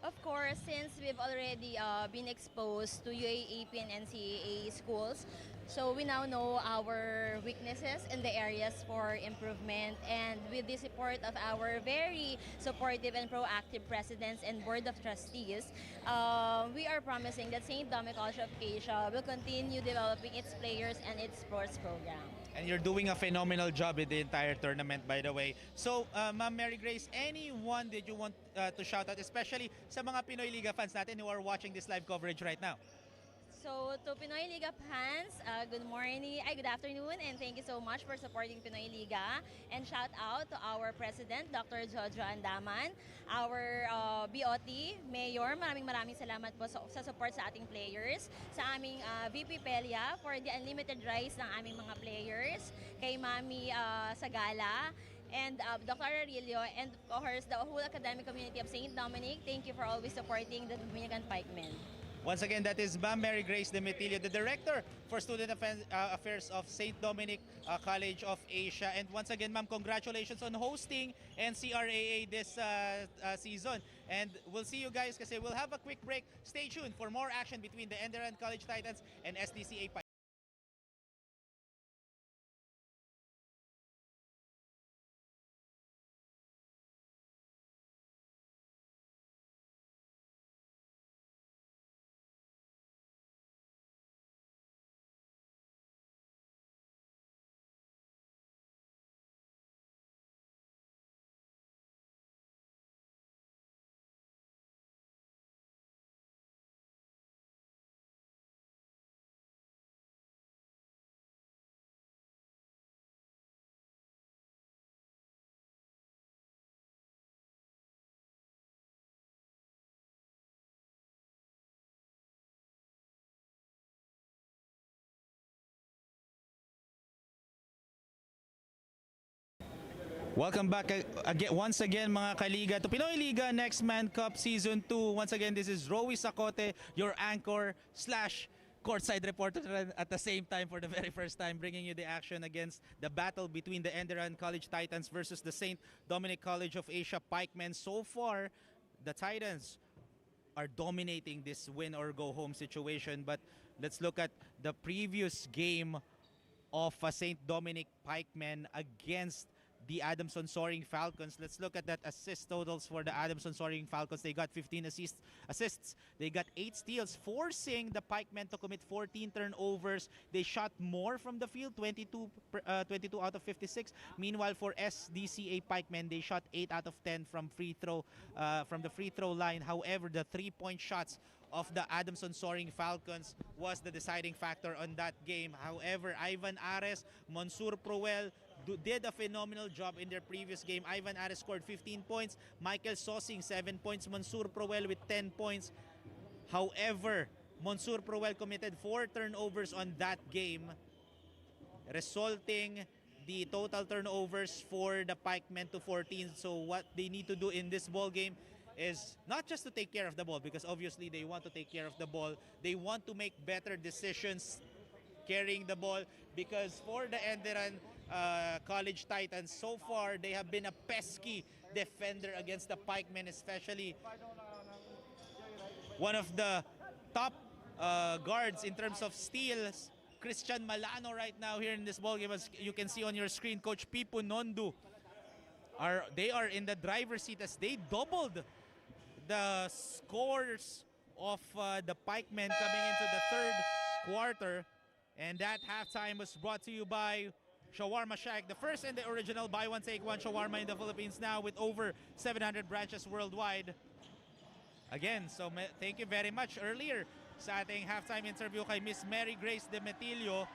Of course, since we've already been exposed to UAAP and NCAA schools, so we now know our weaknesses and the areas for improvement. And with the support of our very supportive and proactive presidents and board of trustees, we are promising that St. Dominic College of Asia will continue developing its players and its sports program. And you're doing a phenomenal job in the entire tournament, by the way. So, Ma'am Mary Grace, anyone that you want to shout out, especially sa mga Pinoy Liga fans natin who are watching this live coverage right now? So to Pinoy Liga fans, good morning, good afternoon, and thank you so much for supporting Pinoy Liga. And shout out to our President, Dr. Jojo Andaman, our BOT, Mayor, maraming salamat po sa support sa ating players, sa aming VP Pelia for the unlimited rights ng aming mga players, kay Mami Sagala, and Dr. Arillo, and of course the whole academic community of St. Dominic. Thank you for always supporting the Dominican Pikemen. Once again, that is Ma'am Mary Grace Demetilio, the Director for Student Affairs of St. Dominic College of Asia. And once again, Ma'am, congratulations on hosting NCRAA this season. And we'll see you guys kasi we'll have a quick break. Stay tuned for more action between the ENDERUN College Titans and SDCA Pikemen. Welcome back again, once again mga kaliga to Pinoy Liga Next Man Cup Season 2. Once again, this is Rowy Sacote, your anchor / courtside reporter at the same time for the very first time, bringing you the action against the battle between the ENDERUN College Titans versus the St. Dominic College of Asia Pikemen. So far, the Titans are dominating this win or go home situation, but let's look at the previous game of St. Dominic Pikemen against the Adamson Soaring Falcons. Let's look at that assist totals for the Adamson Soaring Falcons. They got 15 assists. They got 8 steals, forcing the Pikemen to commit 14 turnovers. They shot more from the field, 22 out of 56. Meanwhile, for SDCA Pikemen, they shot 8 out of 10 from the free throw line. However, the 3-point shots of the Adamson Soaring Falcons was the deciding factor on that game. However, Ivan Ares, Monsur Proel did a phenomenal job in their previous game. Ivan Ares scored 15 points, Michael Sosing 7 points, Monsur Proel with 10 points. However, Monsur Proel committed 4 turnovers on that game, resulting the total turnovers for the Pikemen to 14. So what they need to do in this ball game is not just to take care of the ball, because obviously they want to take care of the ball. They want to make better decisions carrying the ball, because for the ENDERUN College Titans, so far they have been a pesky defender against the Pikemen, especially one of the top guards in terms of steals, Christian Malano, right now here in this ball game. As you can see on your screen, Coach Pipo Nondu they are in the driver's seat as they doubled the scores of the Pikemen coming into the third quarter. And that halftime was brought to you by Shawarma Shack, the first and the original buy one take one shawarma in the Philippines now with over 700 branches worldwide. Again, so thank you very much. Earlier sa ating halftime interview kay Miss Mary Grace de Metilio,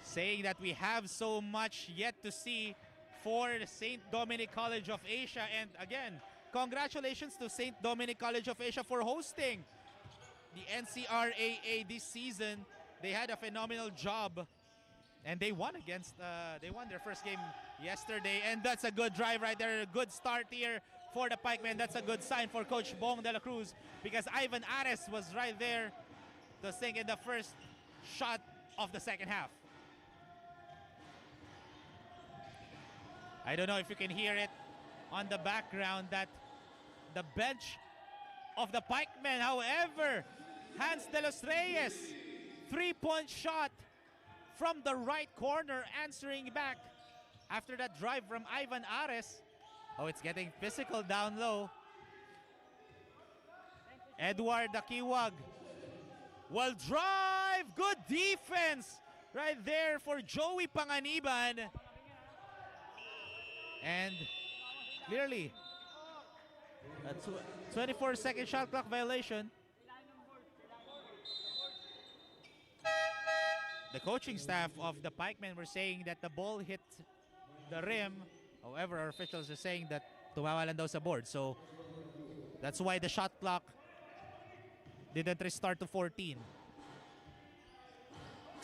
saying that we have so much yet to see for the St. Dominic College of Asia. And again, congratulations to St. Dominic College of Asia for hosting the NCRAA this season. They had a phenomenal job and they won their first game yesterday. And that's a good drive right there, a good start here for the Pikemen. That's a good sign for Coach Bong de la Cruz, because Ivan Ares was right there to sink in the first shot of the second half. I don't know if you can hear it on the background, that the bench of the Pikemen. However, Hans de los Reyes, three-point shot from the right corner, answering back after that drive from Ivan Ares. Oh, it's getting physical down low. Edward Akiwag will drive. Good defense right there for Joey Panganiban. And clearly, a 24-second shot clock violation. The coaching staff of the Pikemen were saying that the ball hit the rim. However, our officials are saying that tumawa lang daw sa board. So that's why the shot clock didn't restart to 14.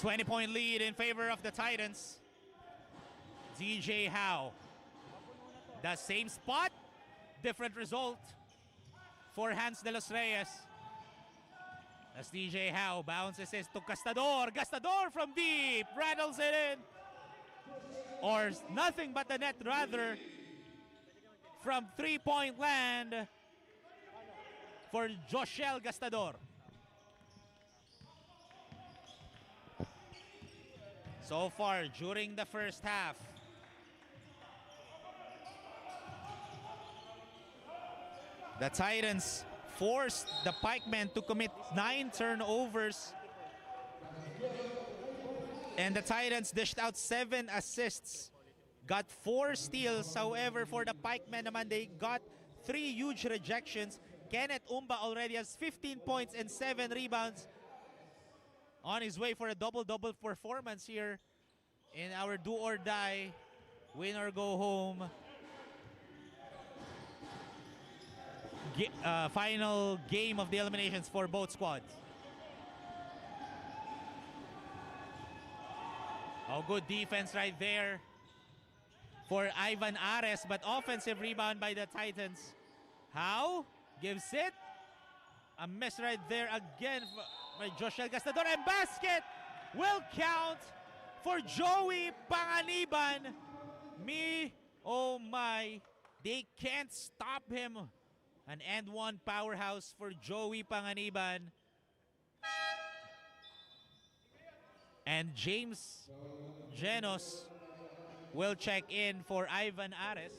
20-point lead in favor of the Titans. DJ Howe. The same spot, different result for Hans de los Reyes. As DJ Howe bounces it to Gastador. Gastador from deep, rattles it in. Or nothing but the net rather, from three-point land for Joshel Gastador. So far during the first half, the Titans forced the Pikemen to commit 9 turnovers. And the Titans dished out 7 assists. Got 4 steals. However, for the Pikemen naman, they got 3 huge rejections. Kenneth Umba already has 15 points and 7 rebounds. On his way for a double-double performance here in our do-or-die, win-or-go-home final game of the eliminations for both squads. Oh, good defense right there for Ivan Ares, but offensive rebound by the Titans. Howe gives it. A miss right there again by Joshel Gastador, and basket will count for Joey Panganiban. Oh my, they can't stop him. An and one powerhouse for Joey Panganiban. And James Genos will check in for Ivan Ares.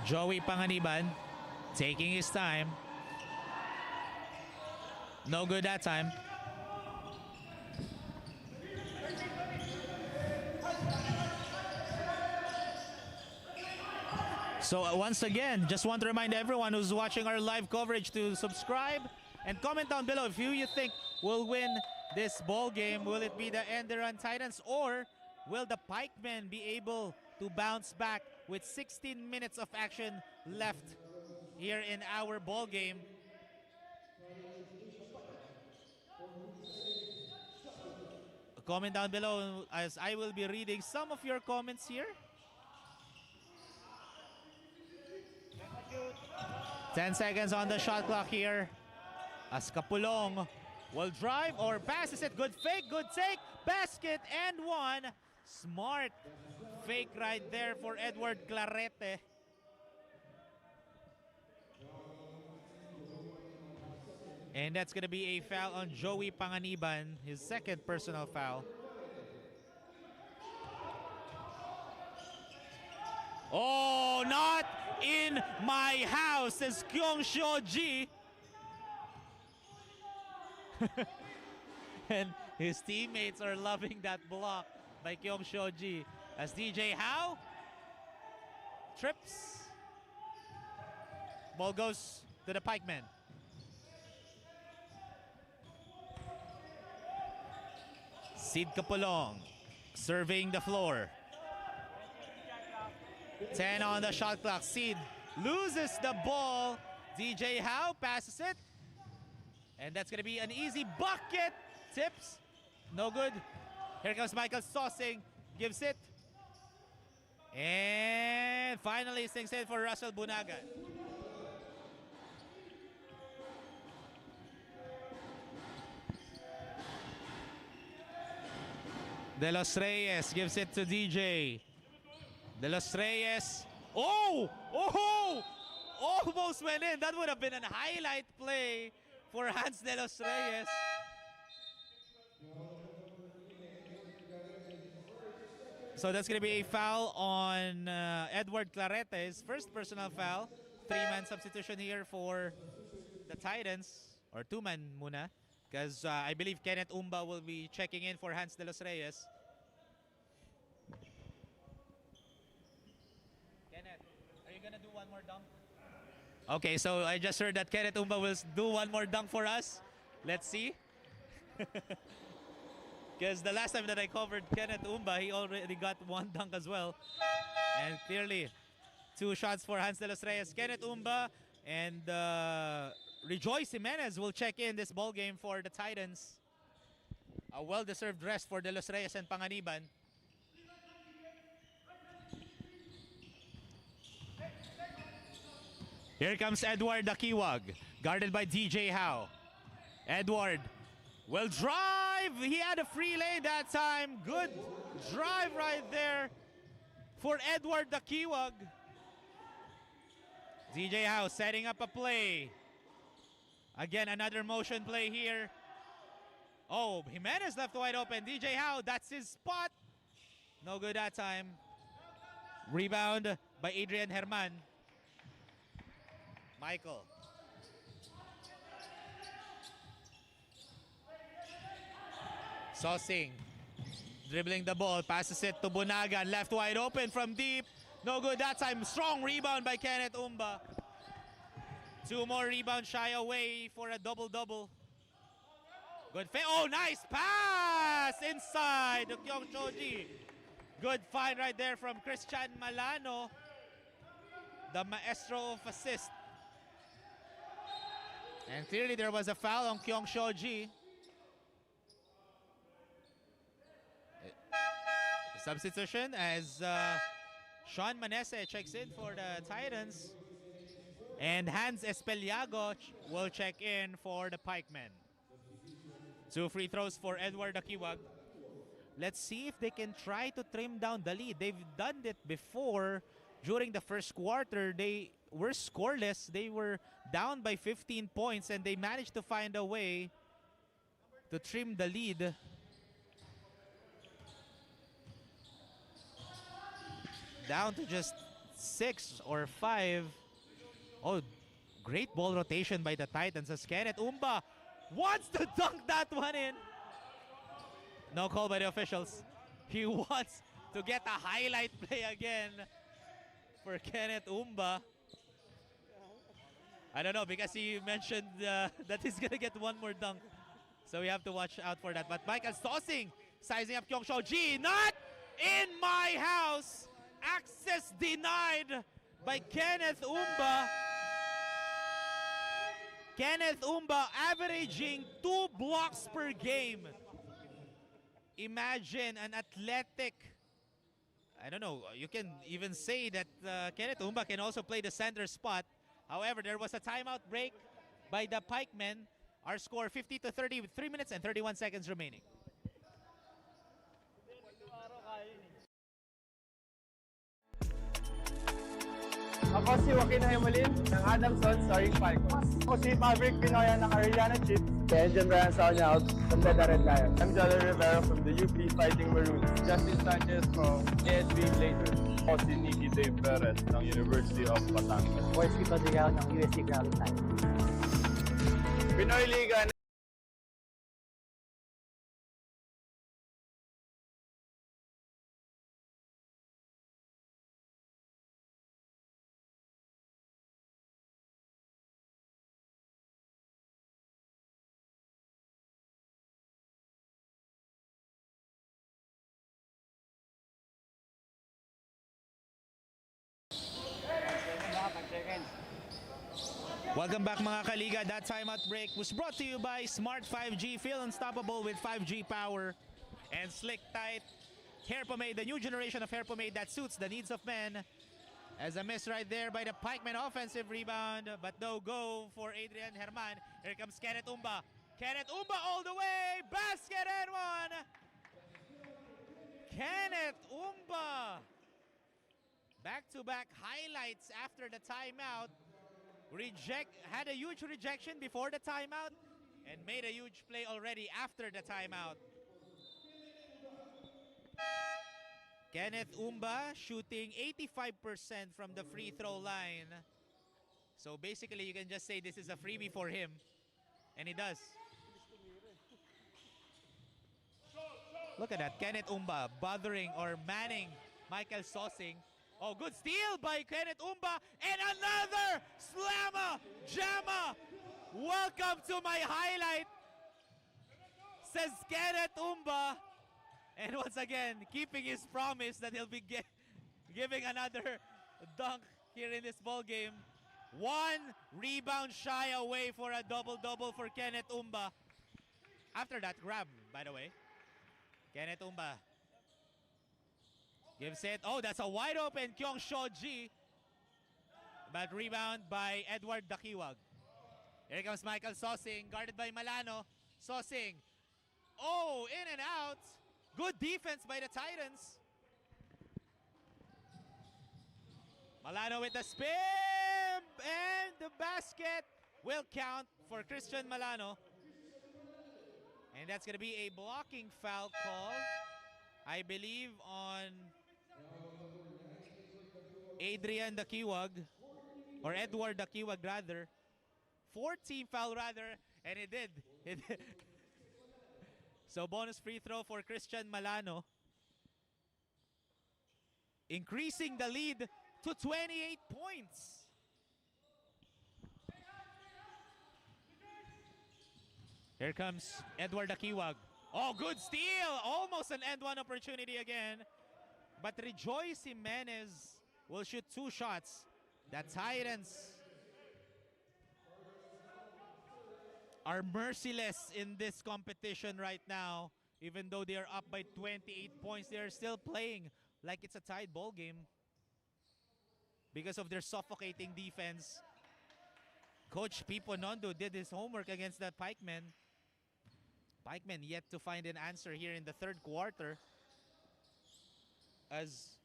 Joey Panganiban taking his time. No good that time. So once again, just want to remind everyone who's watching our live coverage to subscribe and comment down below if you think will win this ball game. Will it be the ENDERUN Titans, or will the Pikemen be able to bounce back with 16 minutes of action left here in our ball game? Comment down below as I will be reading some of your comments here. 10 seconds on the shot clock here. As Capulong will drive or passes it. Good fake, good take, basket, and one. Smart fake right there for Edward Clarete. And that's going to be a foul on Joey Panganiban, his second personal foul. Oh, not in my house, says Kyung Seo-ji. And his teammates are loving that block by Kyung Seo-ji as DJ Hao trips. Ball goes to the Pikemen. Sid Kapulong surveying the floor. 10 on the shot clock. Sid loses the ball. DJ Hao passes it. And that's going to be an easy bucket. Tips. No good. Here comes Michael Sosing. Gives it. And finally, sinks in for Russell Bunagan. De Los Reyes gives it to DJ. De Los Reyes. Oh! Oh! Almost went in. That would have been a highlight play for Hans De Los Reyes. So that's going to be a foul on Edward Clarete's first personal foul. 3-man substitution here for the Titans. Or 2-man muna. Because I believe Kenneth Umba will be checking in for Hans De Los Reyes. Kenneth, are you going to do one more dunk? Okay, so I just heard that Kenneth Umba will do one more dunk for us. Let's see. Because the last time that I covered Kenneth Umba, he already got one dunk as well. And clearly, 2 shots for Hans De Los Reyes. Kenneth Umba and Rejoice Jimenez will check in this ball game for the Titans. A well-deserved rest for De Los Reyes and Panganiban. Here comes Edward Dakiwag, guarded by DJ Hao. Edward will drive. He had a free lane that time. Good drive right there for Edward Dakiwag. DJ Hao setting up a play. Again, another motion play here. Oh, Jimenez left wide open. DJ Hao, that's his spot. No good that time. Rebound by Adrian Herman. Michael. Sosing. Dribbling the ball. Passes it to Bunagan. Left wide open from deep. No good that time. Strong rebound by Kenneth Umba. 2 more rebounds shy away for a double-double. Good oh, nice pass inside to Kyung Seo-ji. Good find right there from Christian Malano, the maestro of assist. And clearly there was a foul on Kyung Seo-ji. Substitution as Sean Manese checks in for the Titans. And Hans Espeliago will check in for the Pikemen. 2 free throws for Edward Dakiwag. Let's see if they can try to trim down the lead. They've done it before. During the first quarter, they were scoreless. They were down by 15 points and they managed to find a way to trim the lead. Down to just 6 or 5. Oh, great ball rotation by the Titans as Kenneth Umba wants to dunk that one in. No call by the officials. He wants to get a highlight play again for Kenneth Umba. I don't know, because he mentioned that he's going to get one more dunk. So we have to watch out for that. But Michael Sosing sizing up Kyung Seo-ji. Not in my house. Access denied by Kenneth Umba. Kenneth Umba averaging 2 blocks per game. Imagine an athletic, I don't know, you can even say that Kenneth Umba can also play the center spot. However, there was a timeout break by the Pikemen. Our score 50-30 with 3 minutes and 31 seconds remaining. Ako si Joaquin Hemelin ng Adamson, starring Falcons. Ako si Maverick Pinoya ng Arellano Chiefs, Engine Brand out from the Red Lions. I'm Jolly Rivera from the UP Fighting Maroons. Justin Sanchez from ASB Blazers. Ako si Nicky Dave Perez ng University of Batangas. Boys People Digaw ng USC Gravel Titans. Pinoy Liga. Welcome back mga kaliga. That timeout break was brought to you by Smart 5G. Feel unstoppable with 5G power. And Slick Tight Hair Pomade, the new generation of hair pomade that suits the needs of men. As a miss right there by the Pikemen offensive rebound. But no go for Adrian Herman. Here comes Kenneth Umba. Kenneth Umba all the way. Basket and one. Kenneth Umba. Back-to-back highlights after the timeout. Had a huge rejection before the timeout and made a huge play already after the timeout. Kenneth Umba shooting 85% from the free throw line. So basically you can just say this is a freebie for him. And he does. Look at that. Kenneth Umba bothering or manning Michael Sosing. Oh, good steal by Kenneth Umba. And another slammer, jammer. Welcome to my highlight, says Kenneth Umba. And once again, keeping his promise that he'll be giving another dunk here in this ball game. One rebound shy away for a double-double for Kenneth Umba. After that grab, by the way. Kenneth Umba gives it. Oh, that's a wide open Kyung Shoji. But rebound by Edward Dakiwag. Here comes Michael Sosing, guarded by Malano. Sosing. Oh, in and out. Good defense by the Titans. Malano with the spin. And the basket will count for Christian Malano. And that's going to be a blocking foul call, I believe, on Adrian Dakiwag, or Edward Dakiwag rather. 4-team foul rather, and it did. So bonus free throw for Christian Malano. Increasing the lead to 28 points. Here comes Edward Dakiwag. Oh, good steal! Almost an end one opportunity again. But Rejoice Jimenez will shoot 2 shots. The Titans are merciless in this competition right now. Even though they are up by 28 points, they are still playing like it's a tied ball game because of their suffocating defense. Coach Pipo Nondo did his homework against the Pikemen. Pikemen yet to find an answer here in the third quarter. As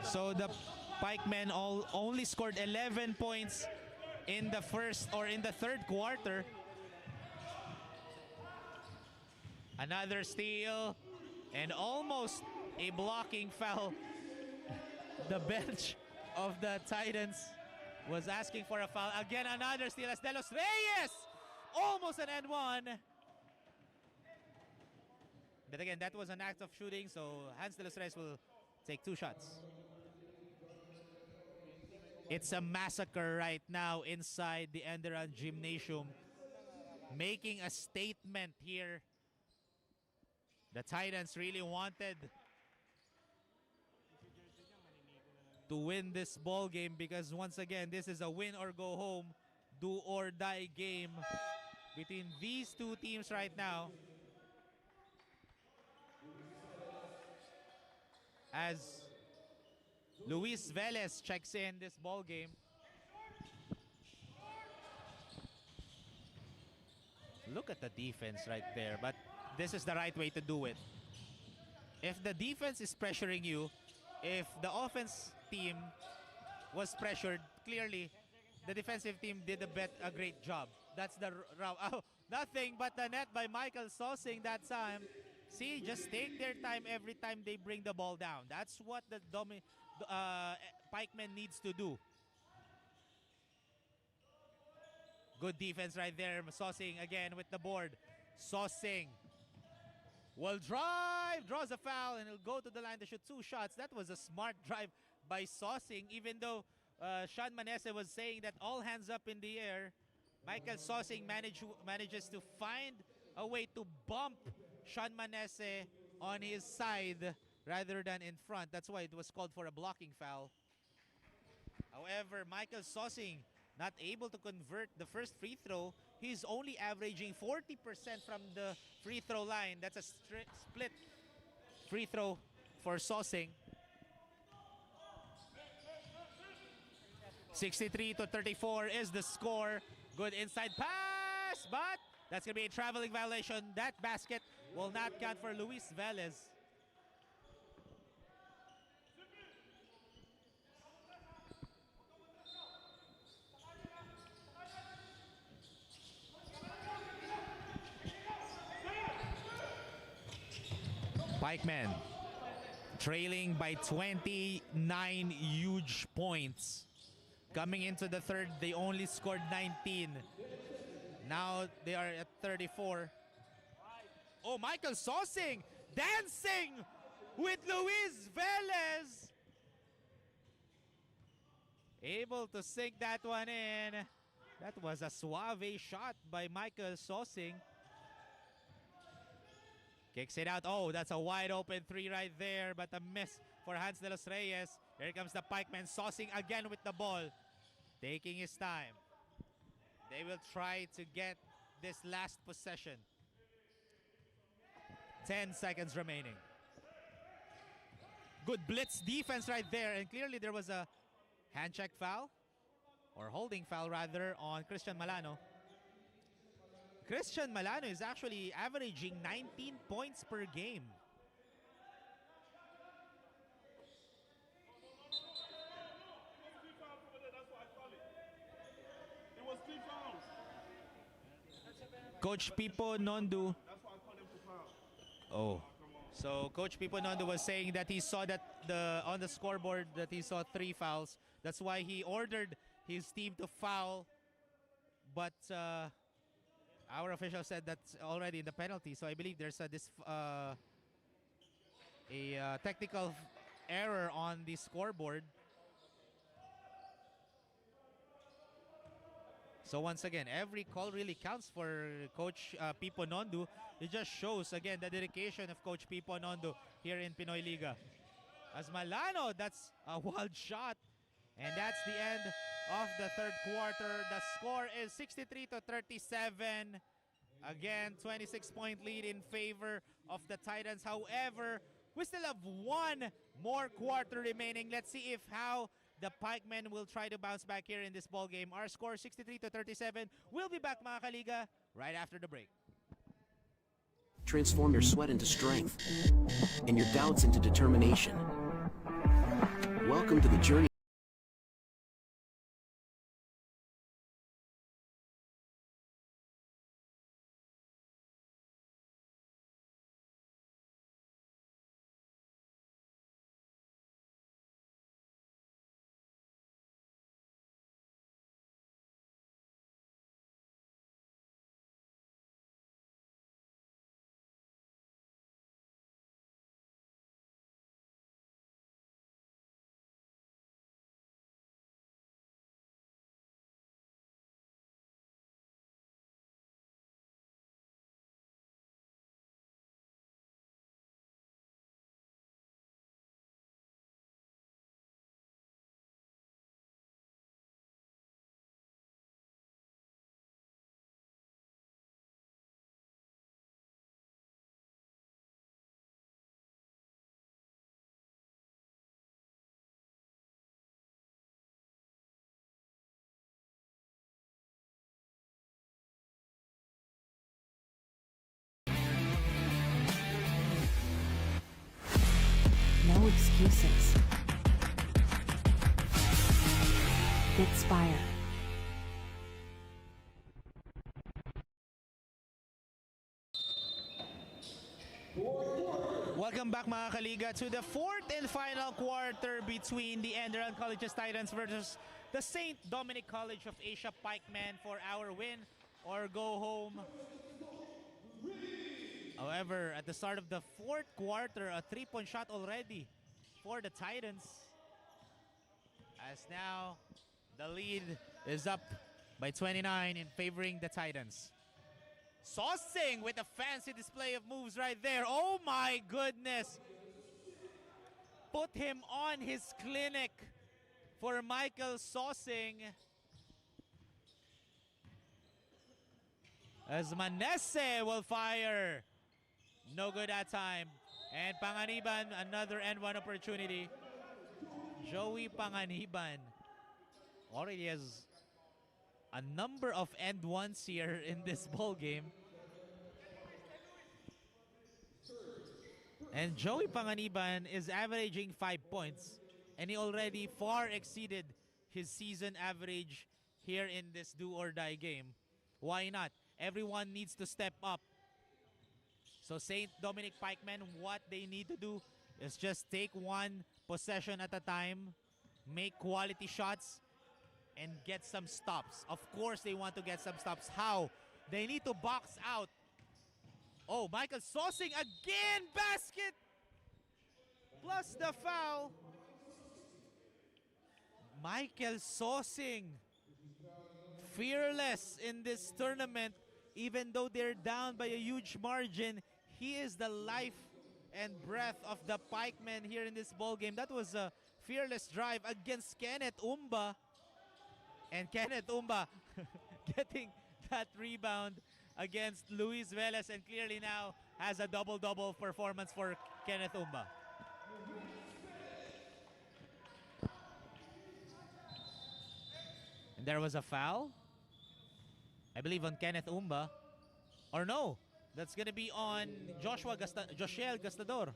so the Pikemen only scored 11 points in the first or in the third quarter. Another steal and almost a blocking foul. The bench of the Titans was asking for a foul. Again, another steal as De Los Reyes. Almost an and one. But again, that was an act of shooting, so Hans De Los Reyes will take 2 shots. It's a massacre right now inside the ENDERUN Gymnasium. Making a statement here. The Titans really wanted to win this ball game because once again, this is a win or go home, do or die game between these two teams right now. As Luis Velez checks in this ball game. Look at the defense right there, but this is the right way to do it. If the defense is pressuring you, if the offense team was pressured, clearly the defensive team did a great job. That's the route. Oh, nothing but the net by Michael Sosing that time. See, just take their time every time they bring the ball down. That's what the Pikemen needs to do. Good defense right there. Sosing again with the board. Sosing will drive, draws a foul, and he'll go to the line to shoot 2 shots. That was a smart drive by Sosing, even though Sean Manese was saying that all hands up in the air. Michael Sosing manages to find a way to bump Sean Manese on his side rather than in front. That's why it was called for a blocking foul. However, Michael Sosing not able to convert the first free throw. He's only averaging 40% from the free throw line. That's a split free throw for Sosing. 63-34 is the score. Good inside pass, but that's going to be a traveling violation. That basket will not count for Luis Velez. Pikemen trailing by 29 huge points. Coming into the third, they only scored 19. Now they are at 34. Oh, Michael Sosing dancing with Luis Velez. Able to sink that one in. That was a suave shot by Michael Sosing. Kicks it out. Oh, that's a wide open 3 right there, but a miss for Hans de los Reyes. Here comes the Pikemen. Sosing again with the ball. Taking his time. They will try to get this last possession. 10 seconds remaining. Good blitz defense right there. And clearly there was a hand check foul, or holding foul rather, on Christian Malano. Christian Malano is actually averaging 19 points per game. Coach Pipo Nondu. Oh. So Coach Pipo Nondu was saying that he saw that on the scoreboard that he saw 3 fouls. That's why he ordered his team to foul. But our official said that's already in the penalty. So I believe there's a technical error on the scoreboard. So once again, every call really counts for Coach Pipo Nondu. It just shows again the dedication of Coach Pipo Nondu here in Pinoy Liga. As Malano, that's a wild shot. And that's the end of the third quarter. The score is 63-37. Again, 26-point lead in favor of the Titans. However, we still have 1 more quarter remaining. Let's see how the Pikemen will try to bounce back here in this ball game. Our score 63-37. We'll be back, mga kaliga, right after the break. Transform your sweat into strength and your doubts into determination. Welcome to the journey. No excuses. Spire. Welcome back mga kaliga to the fourth and final quarter between the ENDERUN College's Titans versus the St. Dominic College of Asia Pikemen for our win or go home. However, at the start of the fourth quarter, a three-point shot already for the Titans. As now, the lead is up by 29 in favoring the Titans. Saucing with a fancy display of moves right there. Oh my goodness. Put him on his clinic for Michael Saucing. As Manese will fire. No good that time. And Panganiban, another end one opportunity. Joey Panganiban already has a number of end ones here in this ball game. And Joey Panganiban is averaging 5 points, and he already far exceeded his season average here in this do or die game. Why not? Everyone needs to step up. So St. Dominic Pikemen, what they need to do is just take one possession at a time, make quality shots, and get some stops. Of course, they want to get some stops. How? They need to box out. Oh, Michael Saucing again! Basket! Plus the foul. Michael Saucing, fearless in this tournament. Even though they're down by a huge margin, he is the life and breath of the Pikemen here in this ball game. That was a fearless drive against Kenneth Umba. And Kenneth Umba getting that rebound against Luis Velez, and clearly now has a double-double performance for Kenneth Umba. And there was a foul, I believe, on Kenneth Umba. Or no, that's going to be on Josiel Gastador.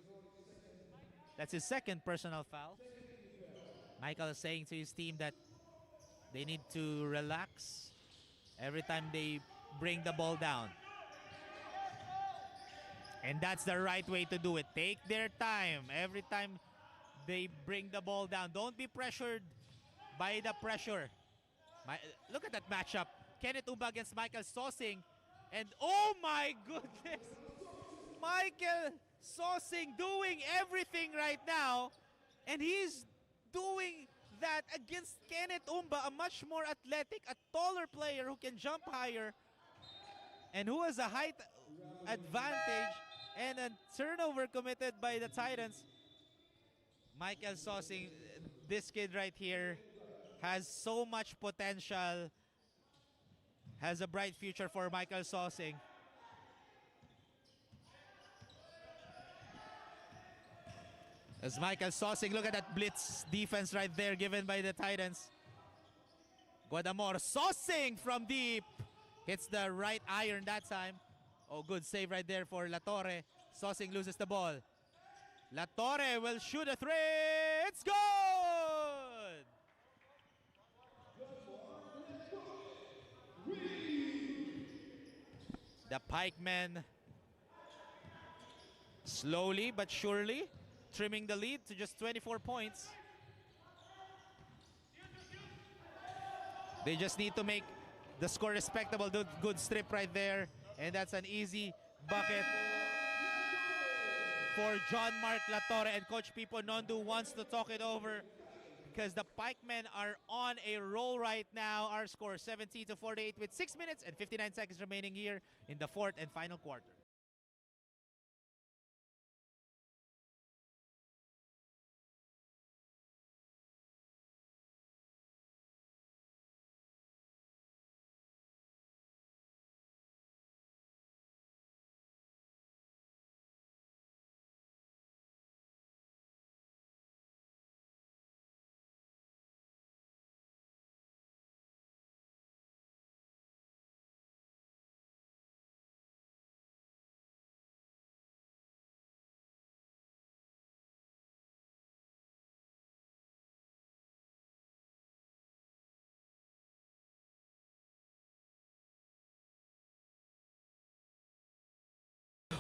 That's his second personal foul. Michael is saying to his team that they need to relax every time they bring the ball down. And that's the right way to do it. Take their time every time they bring the ball down. Don't be pressured by the pressure. Look at that matchup. Kenneth Umba against Michael Saucing. And oh my goodness! Michael Saucing doing everything right now. And he's doing that against Kenneth Umba, a much more athletic, a taller player who can jump higher and who has a height advantage, and a turnover committed by the Titans. Michael Saucing, this kid right here, has so much potential, has a bright future for Michael Saucing. As Michael Saucing, look at that blitz defense right there given by the Titans. Guadamor, Saucing from deep. Hits the right iron that time. Oh, good save right there for La Torre. Saucing loses the ball. La Torre will shoot a three. It's good! The Pikemen slowly but surely trimming the lead to just 24 points. They just need to make the score respectable. Good strip right there. And that's an easy bucket for John Mark Latorre. And Coach Pipo Nondu wants to talk it over because the Pikemen are on a roll right now. Our score 70-48 with 6 minutes and 59 seconds remaining here in the fourth and final quarter.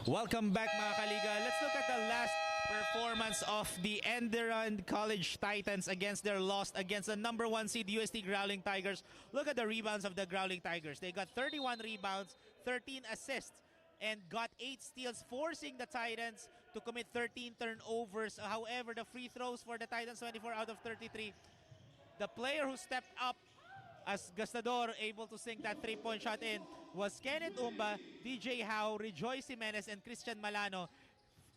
Welcome back mga kaliga. Let's look at the last performance of the ENDERUN College Titans against their loss against the number 1 seed UST Growling Tigers. Look at the rebounds of the Growling Tigers. They got 31 rebounds, 13 assists, and got 8 steals, forcing the Titans to commit 13 turnovers. However, the free throws for the Titans, 24 out of 33. The player who stepped up as Gastador able to sink that 3-point shot in was Kenneth Umba, DJ Howe, Rejoice Jimenez, and Christian Malano.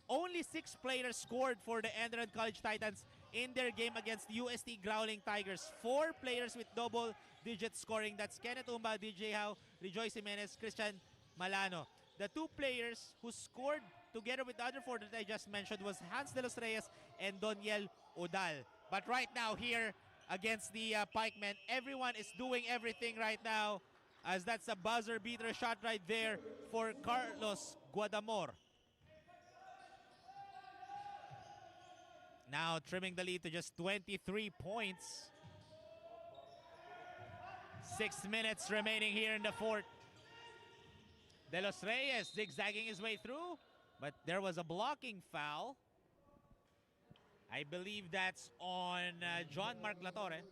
Only 6 players scored for the ENDERUN College Titans in their game against UST Growling Tigers. 4 players with double-digit scoring. That's Kenneth Umba, DJ Howe, Rejoice Jimenez, Christian Malano. The 2 players who scored together with the other 4 that I just mentioned was Hans de los Reyes and Doniel Udal. But right now here against the Pikemen, everyone is doing everything right now, as that's a buzzer beater shot right there for Carlos Guadamor. Now trimming the lead to just 23 points. 6 minutes remaining here in the fourth. De los Reyes zigzagging his way through, but there was a blocking foul. I believe that's on John Mark Latorre.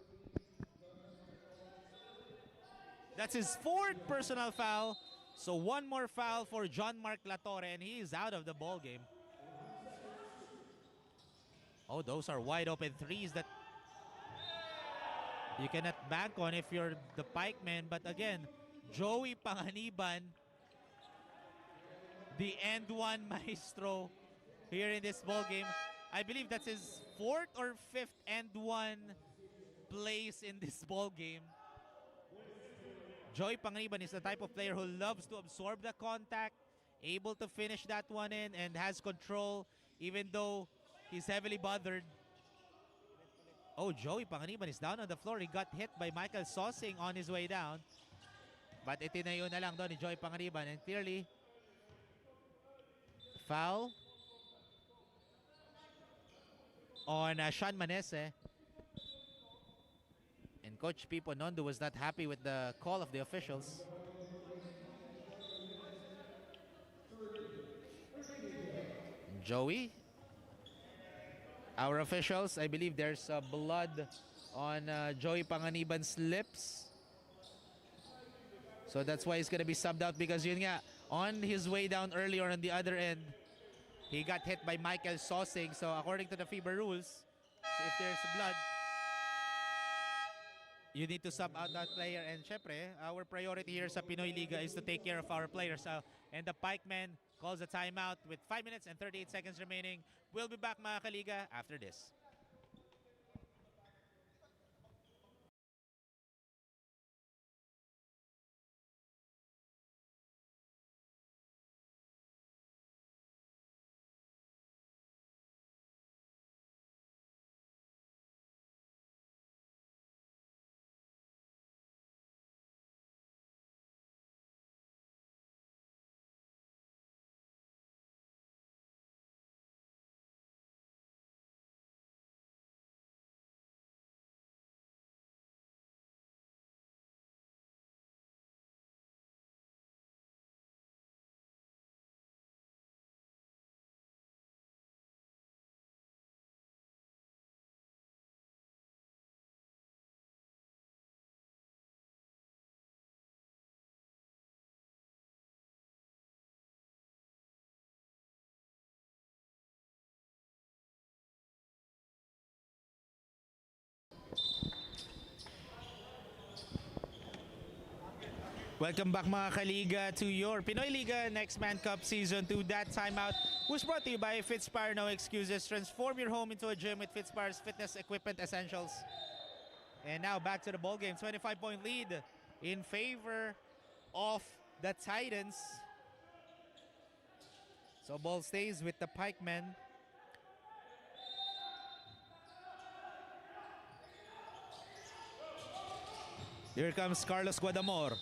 That's his 4th personal foul. So 1 more foul for John Mark Latorre, and he is out of the ball game. Oh, those are wide open threes that you cannot bank on if you're the Pikemen. But again, Joey Panganiban, the end one maestro here in this ball game. I believe that's his 4th or 5th and 1 place in this ball game. Joey Panganiban is the type of player who loves to absorb the contact, able to finish that one in, and has control even though he's heavily bothered. Oh, Joey Panganiban is down on the floor. He got hit by Michael Sosing on his way down. But itinayo na lang doon ni Joey Panganiban, and clearly foul on Sean Manese. And Coach Pipo Nondo was not happy with the call of the officials. Joey, our officials, I believe there's blood on Joey Panganiban's lips. So that's why he's going to be subbed out, because yun nga, on his way down earlier on the other end, he got hit by Michael Sosing. So according to the FIBA rules, if there's blood, you need to sub out that player. And syempre, our priority here sa Pinoy Liga is to take care of our players. And the Pikemen calls a timeout with 5 minutes and 38 seconds remaining. We'll be back mga kaliga after this. Welcome back mga kaliga to your Pinoy Liga Next Man Cup Season 2. That timeout was brought to you by Fitspire. No excuses. Transform your home into a gym with Fitspire's fitness equipment essentials. And now back to the ball game. 25-point lead in favor of the Titans. So ball stays with the Pikemen. Here comes Carlos Guadamor.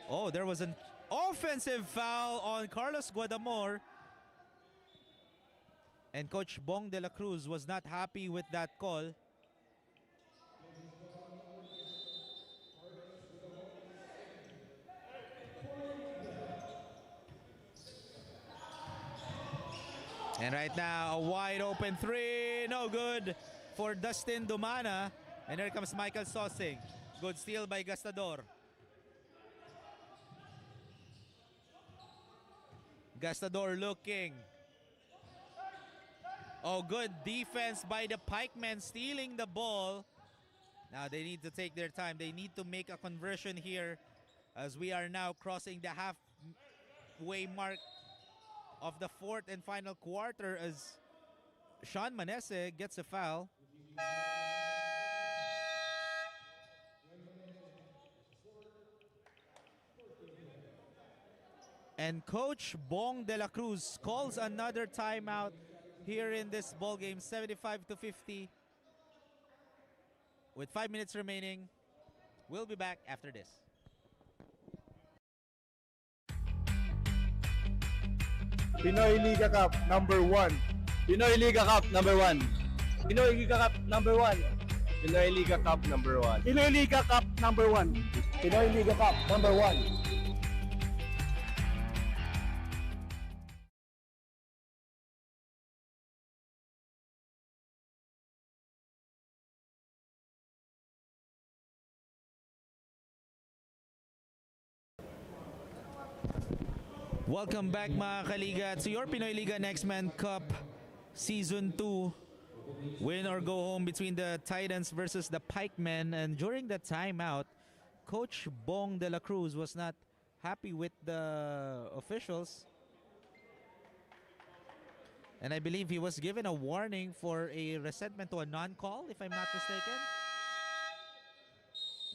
Oh, there was an offensive foul on Carlos Guadamor. And Coach Bong de la Cruz was not happy with that call. And right now, a wide open three. No good for Dustin Dumana. And here comes Michael Sosing. Good steal by Gastador. Gastador looking. Oh, good defense by the Pikemen, stealing the ball. Now they need to take their time. They need to make a conversion here as we are now crossing the halfway mark of the fourth and final quarter as Sean Manese gets a foul. And Coach Bong de la Cruz calls another timeout here in this ball game, 75-50. With 5 minutes remaining, we'll be back after this. Pinoy Liga Cup number 1. Pinoy Liga Cup number 1. Pinoy Liga Cup number 1. Pinoy Liga Cup number 1. Pinoy Liga Cup number 1. Pinoy Liga Cup number 1. Welcome back mga kaliga to your Pinoy Liga Next Man Cup Season 2. Win or go home between the Titans versus the Pikemen. And during the timeout, Coach Bong de la Cruz was not happy with the officials. And I believe he was given a warning for a resentment to a non-call, if I'm not mistaken.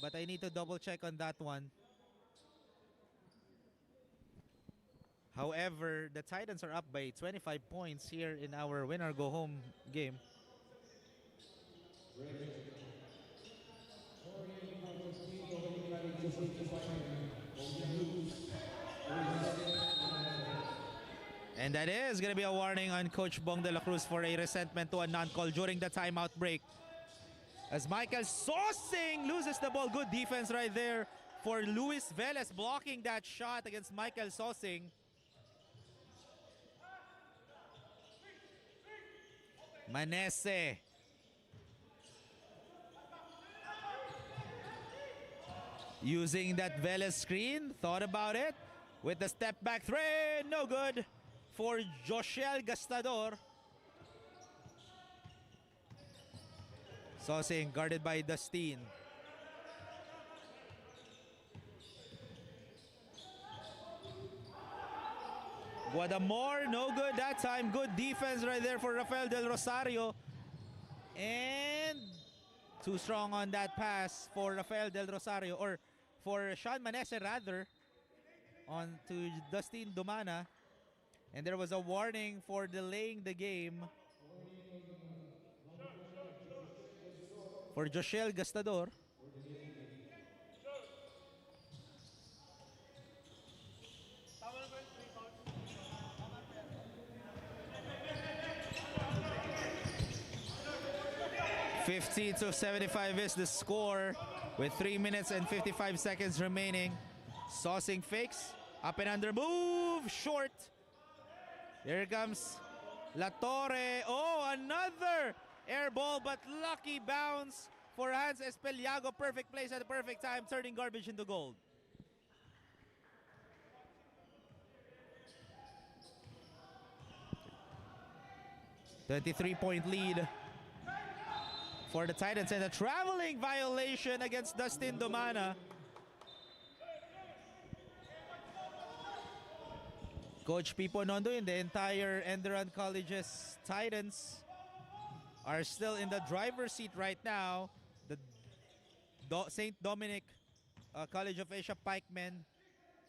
But I need to double check on that one. However, the Titans are up by 25 points here in our win or go home game. And that is going to be a warning on Coach Bong de la Cruz for a resentment to a non-call during the timeout break. As Michael Sosing loses the ball. Good defense right there for Luis Velez blocking that shot against Michael Sosing. Manese. Using that Velez screen. Thought about it. With the step back three. No good for Joshel Gastador. Sosing guarded by Dustin. Guadamor, no good that time. Good defense right there for Rafael Del Rosario. And too strong on that pass for Rafael Del Rosario, or for Sean Manese rather, on to Dustin Dumana. And there was a warning for delaying the game for Joshel Gastador. $50-75 is the score with 3 minutes and 55 seconds remaining. Sosing fakes, up and under move, short. Here comes La Torre. Oh, another air ball, but lucky bounce for Hans Espeliago. Perfect place at the perfect time, turning garbage into gold. .23 lead for the Titans, and a traveling violation against Dustin Dumana. Coach Pipo Nondo and the entire Enderun College's Titans are still in the driver's seat right now. The St. Dominic College of Asia Pikemen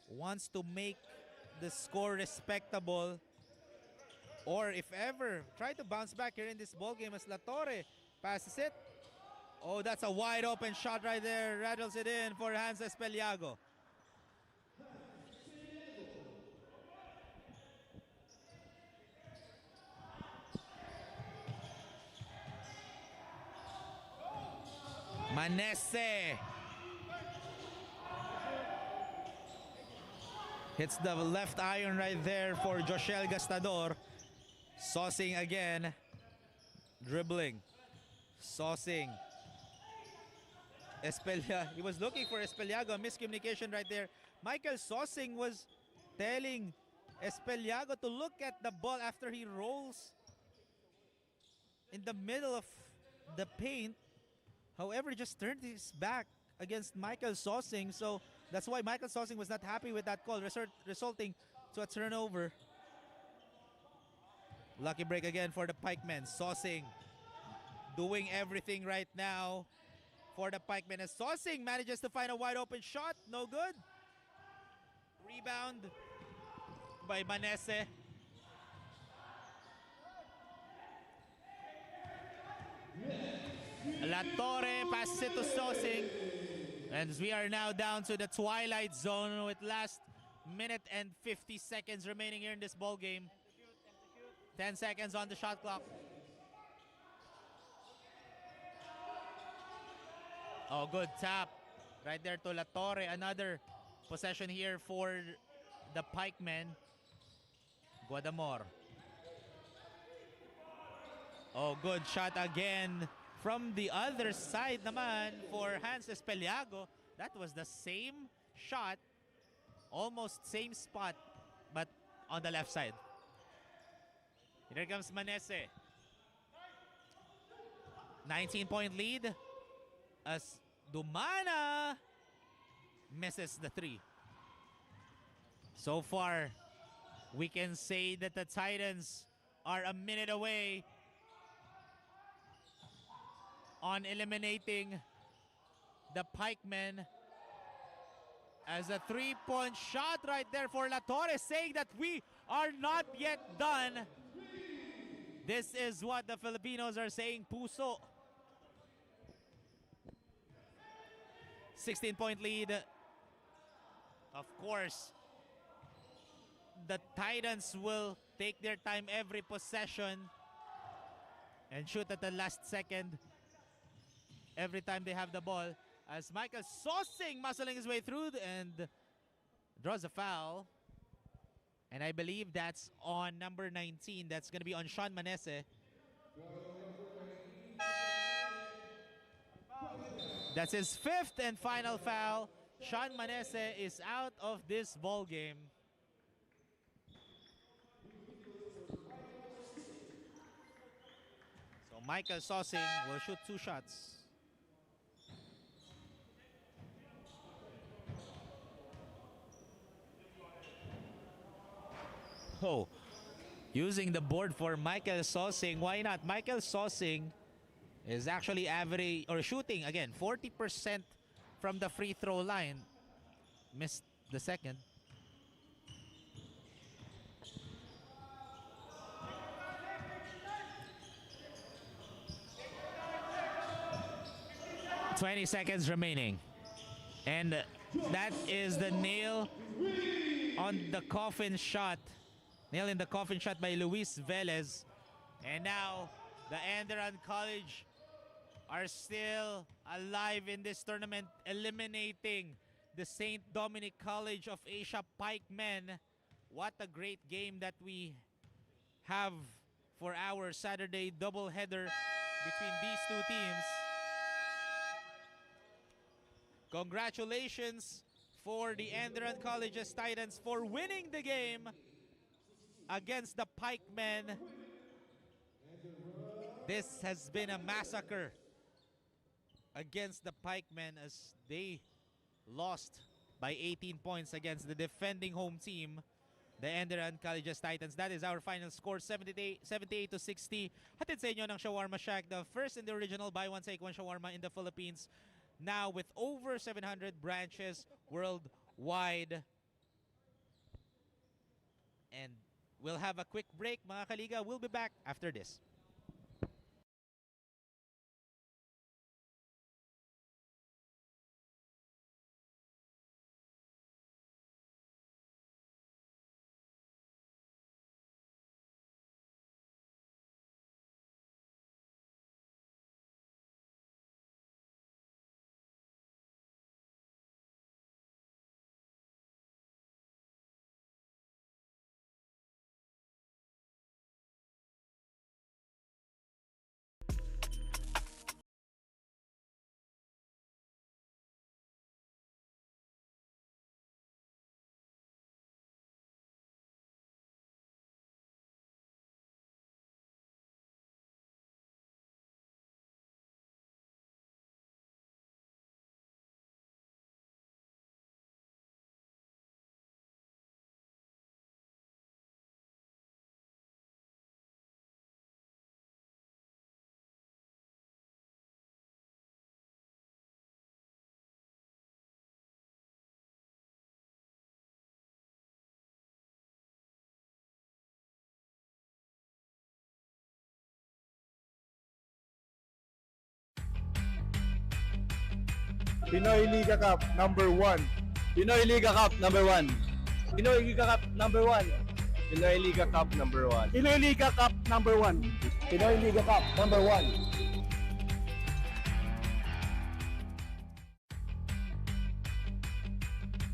wants to make the score respectable, or if ever, try to bounce back here in this ball game as La Torre passes it. Oh, that's a wide open shot right there. Rattles it in for Hans Espeliago. Manese hits the left iron right there for Joshel Gastador. Saucing again. Dribbling. Saucing. He was looking for Espeliago. Miscommunication right there. Michael Saucing was telling Espeliago to look at the ball after he rolls in the middle of the paint. However, just turned his back against Michael Saucing. So that's why Michael Saucing was not happy with that call, resulting to a turnover. Lucky break again for the Pikemen. Saucing doing everything right now for the Pikemen as Saucing manages to find a wide open shot. No good. Rebound by Manese. La Torre passes it to Saucing. And we are now down to the twilight zone with last minute and 50 seconds remaining here in this ball game. 10 seconds on the shot clock. Oh, good tap right there to La Torre. Another possession here for the Pikemen. Guadamor. Oh, good shot again from the other side naman for Hans Espeliago. That was the same shot, almost same spot, but on the left side. Here comes Manese. 19-point lead as Dumana misses the three. So far, we can say that the Titans are a minute away on eliminating the Pikemen, as a three-point shot right there for La Torre, saying that we are not yet done. This is what the Filipinos are saying, puso. 16-point lead. Of course, the Titans will take their time every possession and shoot at the last second every time they have the ball, as Michael Saucing muscling his way through and draws a foul. And I believe that's on number 19. That's going to be on Sean Manese. That's his fifth and final foul. Sean Manese is out of this ball game. So Michael Saucing will shoot 2 shots. Oh, using the board for Michael Saucing. Why not? Michael Saucing is actually average or shooting again 40% from the free throw line. Missed the second. "20 seconds remaining. And that is the nail on the coffin shot. Nail in the coffin shot by Luis Velez. And now the ENDERUN College are still alive in this tournament, eliminating the St. Dominic College of Asia Pikemen. What a great game that we have for our Saturday doubleheader between these two teams. Congratulations for the ENDERUN College's Titans for winning the game against the Pikemen. This has been a massacre against the Pikemen as they lost by 18 points against the defending home team, the ENDERUN College's Titans. That is our final score, 78 to 60. Hatid sa inyo ng Shawarma Shack, the first in the original buy one take one shawarma in the Philippines. Now with over 700 branches worldwide. And we'll have a quick break, mga kaliga. We'll be back after this. Pinoy Liga Cup number 1. Pinoy Liga Cup number 1. Pinoy Liga Cup number 1. Pinoy Liga Cup number 1. Pinoy Liga Cup number 1. Pinoy Liga Cup number 1.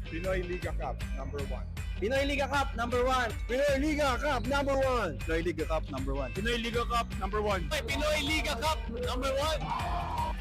Pinoy Liga Cup number 1. Pinoy Liga Cup number 1. Pinoy Liga Cup number 1. Pinoy Liga Cup number 1. Pinoy Liga Cup number 1. Pinoy Liga Cup number 1.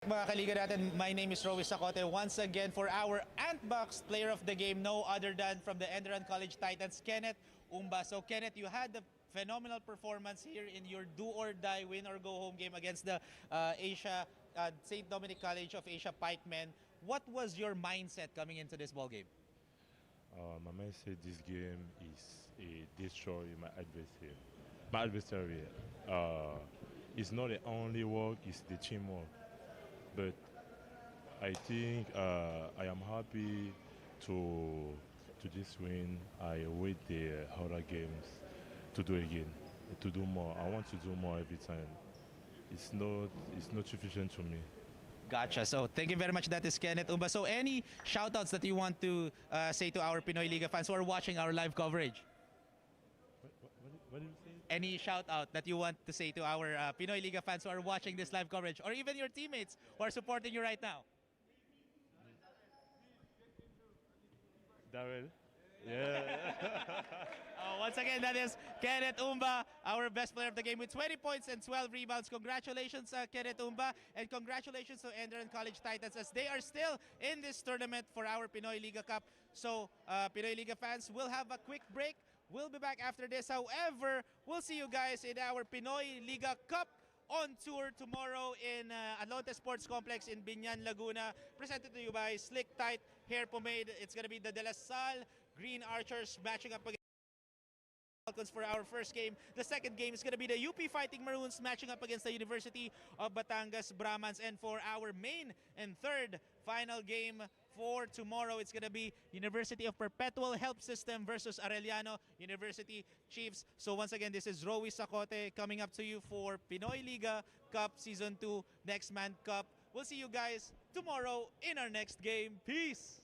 Mga kaliga natin, my name is Rowy Sacote once again for our Antbox player of the game, no other than from the ENDERUN College Titans, Kenneth Umba. So Kenneth, you had the phenomenal performance here in your do-or-die win-or-go-home game against the St. Dominic College of Asia Pikemen. What was your mindset coming into this ball game? My mindset this game is destroy my adversary. My adversary. It's not the only work; it's the teamwork. But I think I am happy to this win. I wait the other games to do again, to do more. I want to do more every time. It's not sufficient to me. Gotcha. So thank you very much. That is Kenneth Umba. So any shoutouts that you want to say to our Pinoy Liga fans who are watching our live coverage? What did you say? Any shout out that you want to say to our Pinoy Liga fans who are watching this live coverage, or even your teammates who are supporting you right now? Darrell? Yeah. Once again, that is Kenneth Umba, our best player of the game with 20 points and 12 rebounds. Congratulations, Kenneth Umba, and congratulations to ENDERUN College Titans as they are still in this tournament for our Pinoy Liga Cup. So, Pinoy Liga fans, we'll have a quick break. We'll be back after this. However, we'll see you guys in our Pinoy Liga Cup on tour tomorrow in Alonte Sports Complex in Binyan, Laguna. Presented to you by Slick Tight Hair Pomade. It's going to be the De La Salle Green Archers matching up against Falcons for our first game. The second game is going to be the UP Fighting Maroons matching up against the University of Batangas Brahmans. And for our main and third final game for tomorrow, it's going to be University of Perpetual Help System versus Arellano University Chiefs. So once again, this is Rowy Sacote coming up to you for Pinoy Liga Cup Season 2 Next Man Cup. We'll see you guys tomorrow in our next game. Peace!